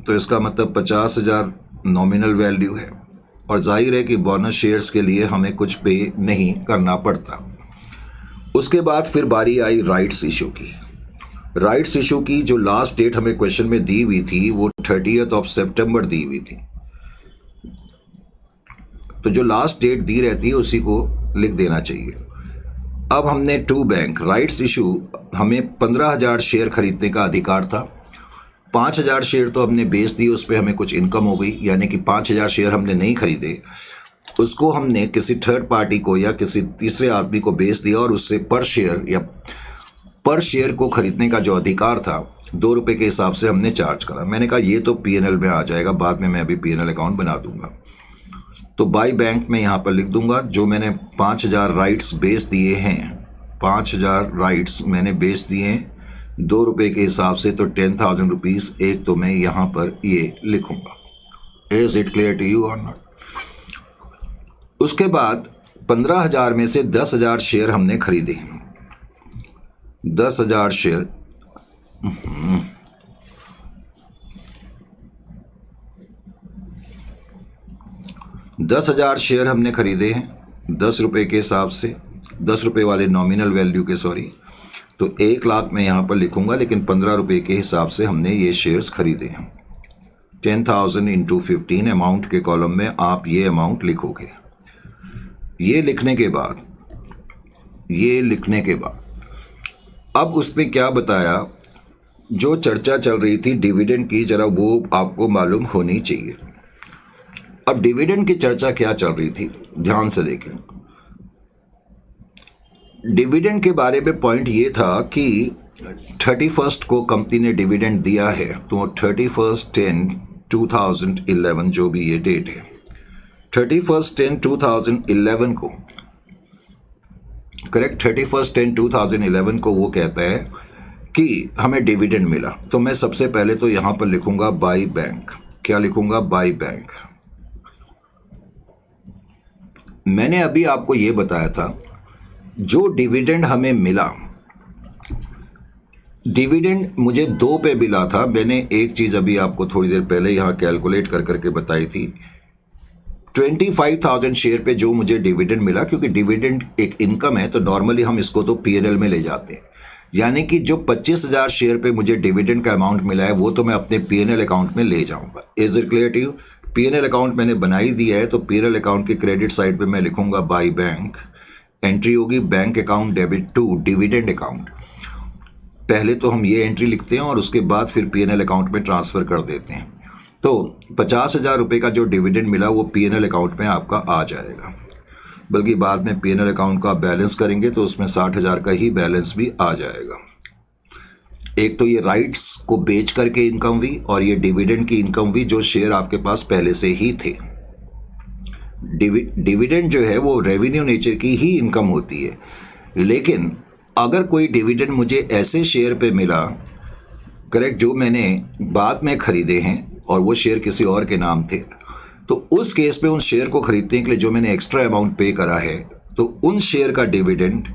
तो इसका मतलब 50,000 नॉमिनल वैल्यू है और जाहिर है कि बोनस शेयर्स के लिए हमें कुछ पे नहीं करना पड़ता। उसके बाद फिर बारी आई राइट्स इशू की। राइट्स इशू की जो लास्ट डेट हमें क्वेश्चन में दी हुई थी वो 30 सितंबर दी हुई थी। तो जो लास्ट डेट दी रहती है उसी को लिख देना चाहिए। अब हमने टू बैंक राइट्स इशू, हमें 15,000 शेयर खरीदने का अधिकार था। 5,000 शेयर तो हमने बेच दिए, उस पर हमें कुछ इनकम हो गई, यानी कि 5,000 शेयर हमने नहीं खरीदे, उसको हमने किसी थर्ड पार्टी को या किसी तीसरे आदमी को बेच दिया और उससे पर शेयर को खरीदने का जो अधिकार था 2 रुपये के हिसाब से हमने चार्ज करा। मैंने कहा ये तो पीएनएल में आ जाएगा, बाद में मैं अभी पीएनएल अकाउंट बना दूंगा। तो बाई बैंक में यहाँ पर लिख दूंगा जो मैंने 5,000 राइट्स बेच दिए हैं, 5,000 राइट्स मैंने बेच दिए हैं 2 रुपये के हिसाब से, तो 10,000 रुपीज़ एक तो मैं यहाँ पर ये लिखूंगा। Is it clear to you और नॉट? उसके बाद 15,000 में से 10,000 शेयर हमने खरीदे। 10,000 शेयर 10,000 शेयर हमने खरीदे हैं 10 रुपये के हिसाब से, 10 रुपये वाले नॉमिनल वैल्यू के, सॉरी। तो 1 लाख मैं यहाँ पर लिखूंगा, लेकिन 15 रुपये के हिसाब से हमने ये शेयर्स खरीदे हैं। 10,000 इंटू 15 अमाउंट के कॉलम में आप ये अमाउंट लिखोगे। ये लिखने के बाद अब उसने क्या बताया, जो चर्चा चल रही थी डिविडेंड की, जरा वो आपको मालूम होनी चाहिए। अब डिविडेंड की चर्चा क्या चल रही थी, ध्यान से देखें। डिविडेंड के बारे में पॉइंट ये था कि 31 को कंपनी ने डिविडेंड दिया है, तो 31/10/2011 जो भी ये डेट है, 31/10/2011 को, करेक्ट, 31/10/2011 को वो कहता है कि हमें डिविडेंड मिला, तो मैं सबसे पहले तो यहाँ पर लिखूंगा बाई बैंक। क्या लिखूंगा? By bank. मैंने अभी आपको ये बताया था जो डिविडेंड हमें मिला, डिविडेंड मुझे 2 पे मिला था। मैंने एक चीज़ अभी आपको थोड़ी देर पहले यहाँ कैलकुलेट कर करके बताई थी। 25,000 शेयर पे जो मुझे डिविडेंड मिला, क्योंकि डिविडेंड एक इनकम है तो नॉर्मली हम इसको तो पीएनएल में ले जाते हैं, यानी कि जो 25,000 शेयर पे मुझे डिविडेंड का अमाउंट मिला है वो तो मैं अपने पीएनएल अकाउंट में ले जाऊंगा। Is it clear to you? PNL account मैंने बना ही दिया है, तो पीएनएल अकाउंट के क्रेडिट साइड पे मैं लिखूंगा बाई बैंक। एंट्री होगी bank account debit to dividend account. पहले तो हम ये एंट्री लिखते हैं और उसके बाद फिर पीएनएल अकाउंट में ट्रांसफ़र कर देते हैं। तो 50,000 रुपये का जो डिविडेंड मिला वो पीएनएल अकाउंट में आपका आ जाएगा, बल्कि बाद में पीएनएल अकाउंट का आप बैलेंस करेंगे तो उसमें 60,000 का ही बैलेंस भी आ जाएगा। एक तो ये राइट्स को बेच करके इनकम हुई और ये डिविडेंड की इनकम हुई जो शेयर आपके पास पहले से ही थे। डिविडेंड जो है वो रेवेन्यू नेचर की ही इनकम होती है, लेकिन अगर कोई डिविडेंड मुझे ऐसे शेयर पे मिला, करेक्ट, जो मैंने बाद में ख़रीदे हैं और वो शेयर किसी और के नाम थे, तो उस केस पे उन शेयर को ख़रीदने के लिए जो मैंने एक्स्ट्रा अमाउंट पे करा है, तो उन शेयर का डिविडेंड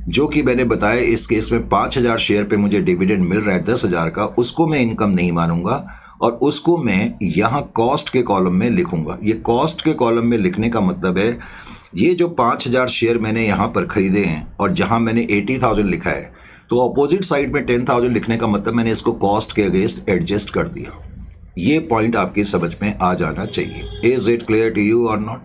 जो कि मैंने बताया इस केस में 5,000 शेयर पे मुझे डिविडेंड मिल रहा है 10,000 का, उसको मैं इनकम नहीं मानूंगा और उसको मैं यहाँ कॉस्ट के कॉलम में लिखूंगा। ये कॉस्ट के कॉलम में लिखने का मतलब है ये जो 5,000 शेयर मैंने यहाँ पर ख़रीदे हैं और जहाँ मैंने 80,000 लिखा है, तो अपोजिट साइड में 10,000 लिखने का मतलब मैंने इसको कॉस्ट के अगेंस्ट एडजस्ट कर दिया। ये पॉइंट आपकी समझ में आ जाना चाहिए। Is it clear to you और नॉट?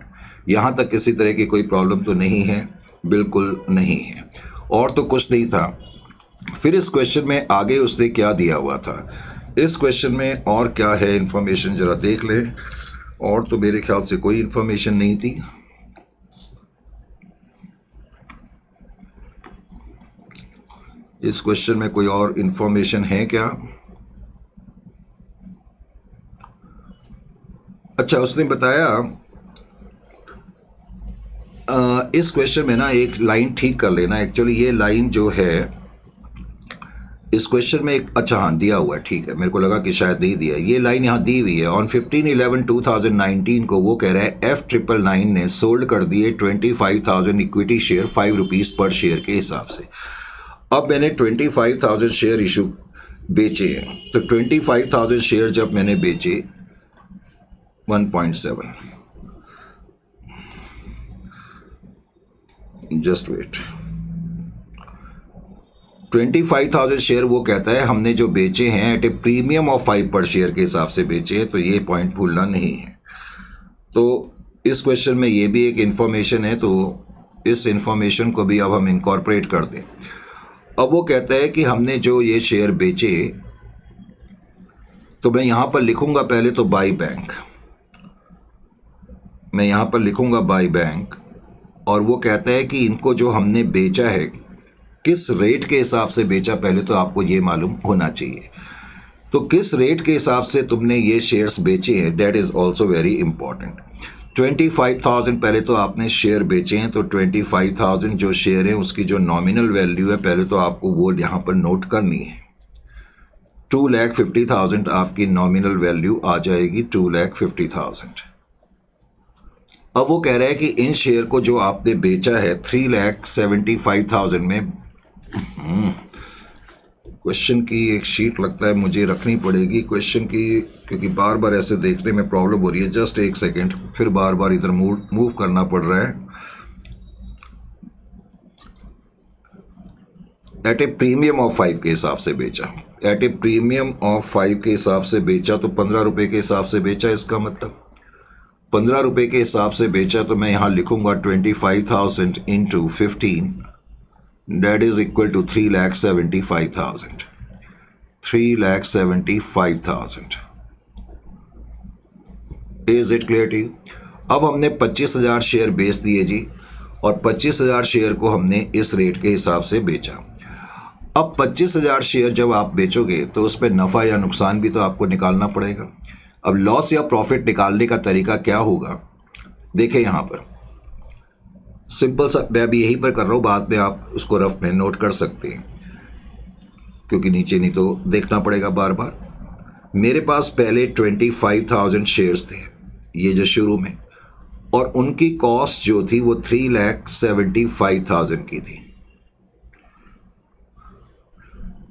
यहाँ तक किसी तरह की कोई प्रॉब्लम तो नहीं है? बिल्कुल नहीं है। और तो कुछ नहीं था। फिर इस क्वेश्चन में आगे उसने क्या दिया हुआ था, इस क्वेश्चन में और क्या है इन्फॉर्मेशन ज़रा देख लें। और तो मेरे ख्याल से कोई इन्फॉर्मेशन नहीं थी। इस क्वेश्चन में कोई और इन्फॉर्मेशन है क्या? अच्छा, उसने बताया इस क्वेश्चन में ना एक लाइन ठीक कर लेना। एक्चुअली ये लाइन जो है इस क्वेश्चन में एक, अच्छा हाँ दिया हुआ है, ठीक है, मेरे को लगा कि शायद नहीं दिया। ये लाइन यहाँ दी हुई है। ऑन 15/11/2019 को वो कह रहा है F999 ने सोल्ड कर दिए 25,000 इक्विटी शेयर 5 रुपीज़ पर शेयर के हिसाब से। अब मैंने 25,000 शेयर इशू बेचे हैं, तो 25,000 शेयर जब मैंने बेचे 1.7, जस्ट वेट, 25,000 शेयर वो कहता है हमने जो बेचे हैं एट ए प्रीमियम ऑफ 5 पर शेयर के हिसाब से बेचे हैं, तो ये पॉइंट भूलना नहीं है। तो इस क्वेश्चन में ये भी एक इन्फॉर्मेशन है, तो इस इन्फॉर्मेशन को भी अब हम इनकॉर्पोरेट कर दें। अब वो कहता है कि हमने जो ये शेयर बेचे, तो मैं यहाँ पर लिखूँगा पहले तो बाई बैंक, मैं यहाँ पर लिखूँगा बाई बैंक, और वो कहता है कि इनको जो हमने बेचा है किस रेट के हिसाब से बेचा, पहले तो आपको ये मालूम होना चाहिए। तो किस रेट के हिसाब से तुमने ये शेयर्स बेचे हैं, that is also very important. 25,000 पहले तो आपने शेयर बेचे हैं, तो 25,000 जो शेयर है उसकी जो नॉमिनल वैल्यू है पहले तो आपको वो यहाँ पर नोट करनी है। 2,50,000 आपकी नॉमिनल वैल्यू आ जाएगी, 2,50,000। अब वो कह रहा है कि इन शेयर को जो आपने बेचा है 3,75,000 में, क्वेश्चन की एक शीट लगता है मुझे रखनी पड़ेगी क्वेश्चन की, क्योंकि बार बार ऐसे देखने में प्रॉब्लम हो रही है। जस्ट एक सेकेंड, फिर बार बार इधर मूव करना पड़ रहा है। एट ए प्रीमियम ऑफ 5 के हिसाब से बेचा, एट ए प्रीमियम ऑफ 5 के हिसाब से बेचा, तो 15 रुपये के हिसाब से बेचा। इसका मतलब 15 रुपये के हिसाब से बेचा, तो मैं यहाँ लिखूँगा 25,000 into 15, that is equal to 3,75,000, 3,75,000। Is it clear to you? अब हमने 25,000 शेयर बेच दिए जी, और 25,000 शेयर को हमने इस रेट के हिसाब से बेचा। अब 25,000 शेयर जब आप बेचोगे तो उस पर नफ़ा या नुकसान भी तो आपको निकालना पड़ेगा। अब लॉस या प्रॉफिट निकालने का तरीका क्या होगा, देखें यहाँ पर सिंपल सा, मैं अभी यहीं पर कर रहा हूँ, बाद में आप उसको रफ में नोट कर सकते हैं, क्योंकि नीचे नहीं तो देखना पड़ेगा बार बार। मेरे पास पहले 25,000 शेयर्स थे ये जो शुरू में, और उनकी कॉस्ट जो थी वो 3,75,000 की थी।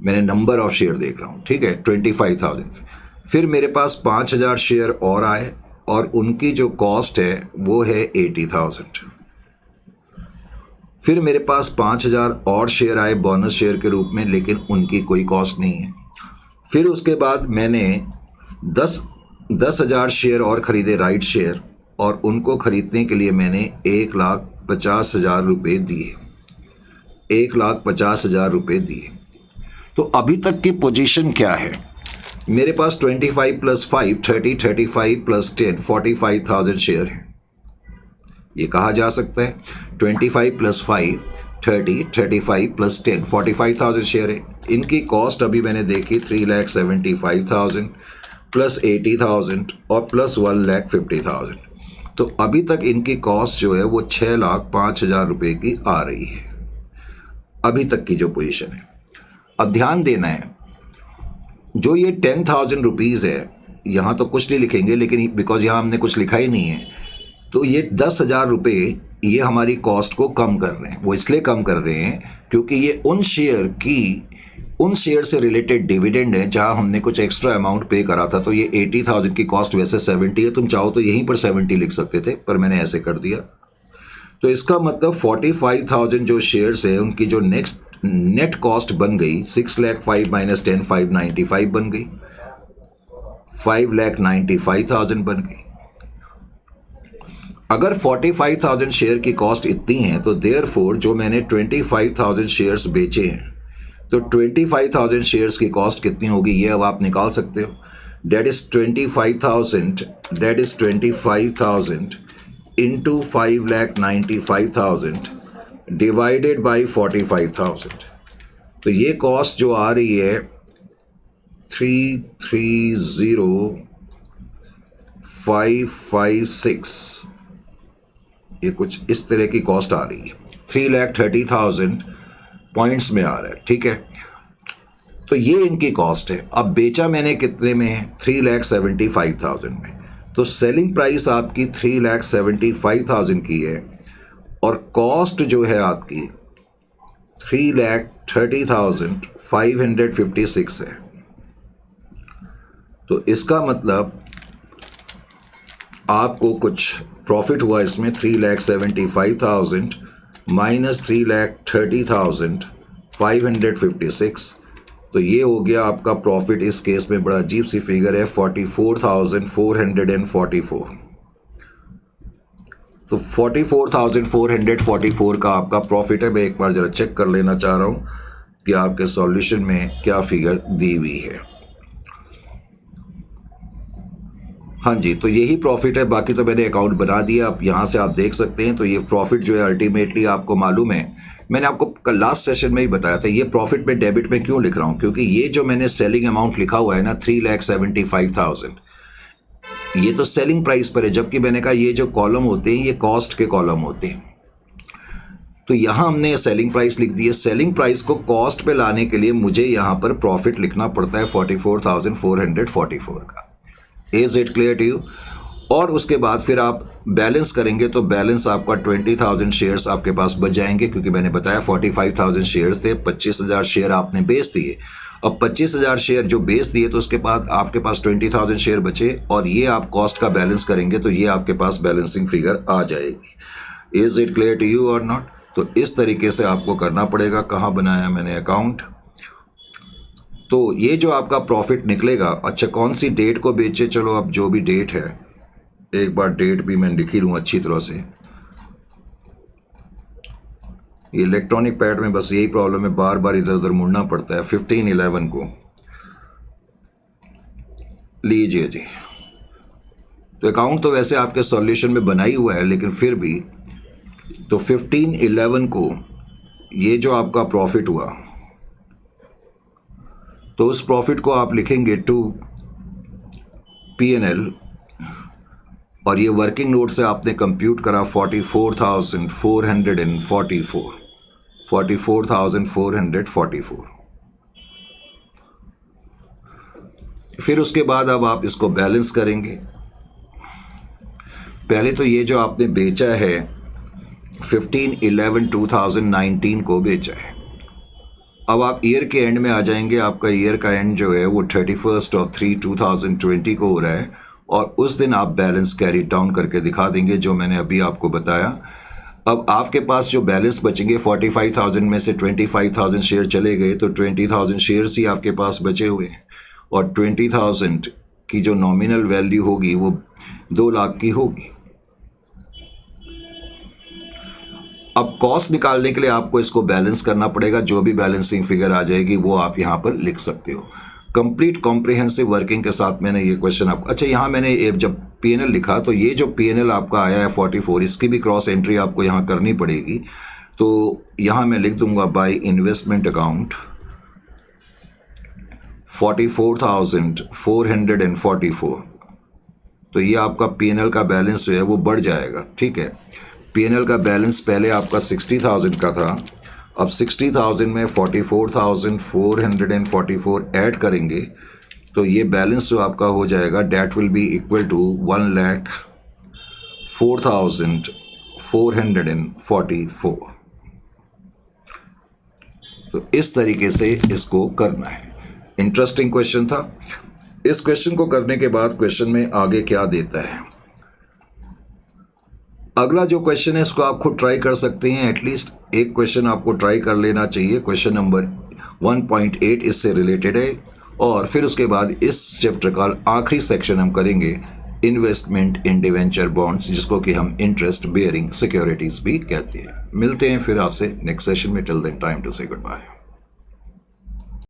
मैंने नंबर ऑफ शेयर देख रहा हूँ, ठीक है, 25,000। फिर मेरे पास 5,000 शेयर और आए और उनकी जो कॉस्ट है वो है 80,000। फिर मेरे पास 5,000 और शेयर आए बोनस शेयर के रूप में, लेकिन उनकी कोई कॉस्ट नहीं है। फिर उसके बाद मैंने 10,000 शेयर और ख़रीदे राइट शेयर, और उनको ख़रीदने के लिए मैंने 1,50,000 रुपये दिए, 1,50,000 रुपये दिए। तो अभी तक की पोजीशन क्या है? मेरे पास 25 + 5 30, 35 + 10 45,000 शेयर है। ये कहा जा सकता है 25 + 5 30, 35 + 10 45,000 शेयर है। इनकी कॉस्ट अभी मैंने देखी 3,75,000 + 80,000 और + 1,50,000। तो अभी तक इनकी कॉस्ट जो है वो 6,05,000 रुपये की आ रही है, अभी तक की जो पोजीशन है। अब ध्यान देना है, जो ये 10,000 रुपीज़ है, यहाँ तो कुछ नहीं लिखेंगे, लेकिन बिकॉज यहाँ हमने कुछ लिखा ही नहीं है, तो ये 10,000 रुपये ये हमारी कॉस्ट को कम कर रहे हैं। वो इसलिए कम कर रहे हैं क्योंकि ये उन शेयर से रिलेटेड डिविडेंड है जहाँ हमने कुछ एक्स्ट्रा अमाउंट पे करा था। तो ये 80,000 की कॉस्ट वैसे 70 है, तुम चाहो तो यहीं पर 70 लिख सकते थे, पर मैंने ऐसे कर दिया। तो इसका मतलब 45,000 जो शेयर्स है उनकी जो नेट कॉस्ट बन गई 6,05,000 - 10 595 बन गई, 5,95,000 बन गई। अगर 45,000 शेयर की कॉस्ट इतनी है तो देयरफॉर जो मैंने 25,000 शेयर्स बेचे हैं, तो 25,000 शेयर्स की कॉस्ट कितनी होगी ये अब आप निकाल सकते हो। Debt is 25,000 into 5,95,000 divided by 45,000। तो ये कॉस्ट जो आ रही है 3,30,556, ये कुछ इस तरह की कॉस्ट आ रही है। 3,30,000 पॉइंट्स में आ रहा है, ठीक है। तो ये इनकी कॉस्ट है। अब बेचा मैंने कितने में? 3,75,000 में। तो सेलिंग प्राइस आपकी 3,75,000 की है और कॉस्ट जो है आपकी 3,30,556 है। तो इसका मतलब आपको कुछ प्रॉफिट हुआ इसमें 3,75,000 माइनस 3,30,556। तो ये हो गया आपका प्रॉफिट। इस केस में बड़ा अजीब सी फिगर है 44,444। तो 44,444 का आपका प्रॉफिट है। मैं एक बार ज़रा चेक कर लेना चाह रहा हूँ कि आपके सॉल्यूशन में क्या फिगर दी हुई है। हाँ जी, तो यही प्रॉफिट है। बाकी तो मैंने अकाउंट बना दिया, अब यहाँ से आप देख सकते हैं। तो ये प्रॉफिट जो है अल्टीमेटली आपको मालूम है, मैंने आपको लास्ट सेशन में ही बताया था। ये प्रॉफिट में डेबिट में क्यों लिख रहा हूँ? क्योंकि ये जो मैंने सेलिंग अमाउंट लिखा हुआ है ना 3,75,000, ये तो सेलिंग प्राइस पर है, जबकि मैंने कहा ये जो कॉलम होते हैं ये कॉस्ट के कॉलम होते हैं। तो यहाँ हमने सेलिंग प्राइस लिख दी है। सेलिंग प्राइस को कॉस्ट पे लाने के लिए मुझे यहाँ पर प्रॉफिट लिखना पड़ता है 44,444 का। Is it clear to you? और उसके बाद फिर आप बैलेंस करेंगे तो बैलेंस आपका 20,000 शेयर्स आपके पास बच जाएंगे, क्योंकि मैंने बताया 45,000 शेयर्स थे, 25,000 शेयर आपने बेच दिए। अब 25,000 शेयर जो बेच दिए तो उसके बाद आपके पास 20,000 शेयर बचे, और ये आप कॉस्ट का बैलेंस करेंगे तो ये आपके पास बैलेंसिंग फिगर आ जाएगी। Is it clear to you और नॉट? तो इस तरीके से आपको करना पड़ेगा। कहाँ बनाया मैंने अकाउंट? तो ये जो आपका प्रॉफिट निकलेगा, अच्छा कौन सी डेट को बेचे, चलो अब जो भी डेट है एक बार डेट भी मैं लिख ही लूँ अच्छी तरह से। ये इलेक्ट्रॉनिक पैड में बस यही प्रॉब्लम है, बार बार इधर उधर मुड़ना पड़ता है। 15/11 को लीजिए जी। तो अकाउंट तो वैसे आपके सॉल्यूशन में बना ही हुआ है, लेकिन फिर भी तो 15/11 को ये जो आपका प्रॉफिट हुआ, तो उस प्रॉफिट को आप लिखेंगे टू P&L, और ये वर्किंग नोट से आपने कंप्यूट करा 44,444। फिर उसके बाद अब आप इसको बैलेंस करेंगे। पहले तो ये जो आपने बेचा है 15/11/2019 को बेचा है। अब आप ईयर के एंड में आ जाएंगे। आपका ईयर का एंड जो है वो 31/3/2020 को हो रहा है और उस दिन आप बैलेंस कैरी डाउन करके दिखा देंगे जो मैंने अभी आपको बताया। अब आपके पास जो बैलेंस बचेंगे 45,000 में से 25,000 शेयर चले गए तो 20,000 शेयर्स ही आपके पास बचे हुए हैं और 20,000 की जो नॉमिनल वैल्यू होगी वो 2 लाख की होगी। अब कॉस्ट निकालने के लिए आपको इसको बैलेंस करना पड़ेगा। जो भी बैलेंसिंग फिगर आ जाएगी वो आप यहाँ पर लिख सकते हो। कंप्लीट कॉम्प्रिहेंसिव वर्किंग के साथ मैंने ये क्वेश्चन आपको, अच्छा यहाँ मैंने जब पीएनएल लिखा तो ये जो पीएनएल आपका आया है 44, इसकी भी क्रॉस एंट्री आपको यहाँ करनी पड़ेगी। तो यहाँ मैं लिख दूंगा बाय इन्वेस्टमेंट अकाउंट 44,444। तो ये आपका पीएनएल का बैलेंस जो है वो बढ़ जाएगा। ठीक है, पीएनएल का बैलेंस पहले आपका 60,000 का था, अब 60,000 में 44,444 ऐड करेंगे तो ये बैलेंस जो आपका हो जाएगा debt will be equal to 1,04,444। तो इस तरीके से इसको करना है। इंटरेस्टिंग क्वेश्चन था। इस क्वेश्चन को करने के बाद क्वेश्चन में आगे क्या देता है। अगला जो क्वेश्चन है इसको आप खुद ट्राई कर सकते हैं। एटलीस्ट एक क्वेश्चन आपको ट्राई कर लेना चाहिए। क्वेश्चन नंबर 1.8 इससे रिलेटेड है और फिर उसके बाद इस चैप्टर का आखिरी सेक्शन हम करेंगे इन्वेस्टमेंट इन डिवेंचर बॉन्ड्स, जिसको कि हम इंटरेस्ट बेयरिंग सिक्योरिटीज भी कहते हैं। मिलते हैं फिर आपसे नेक्स्ट सेशन में। टिल देन टाइम टू से गुड बाय।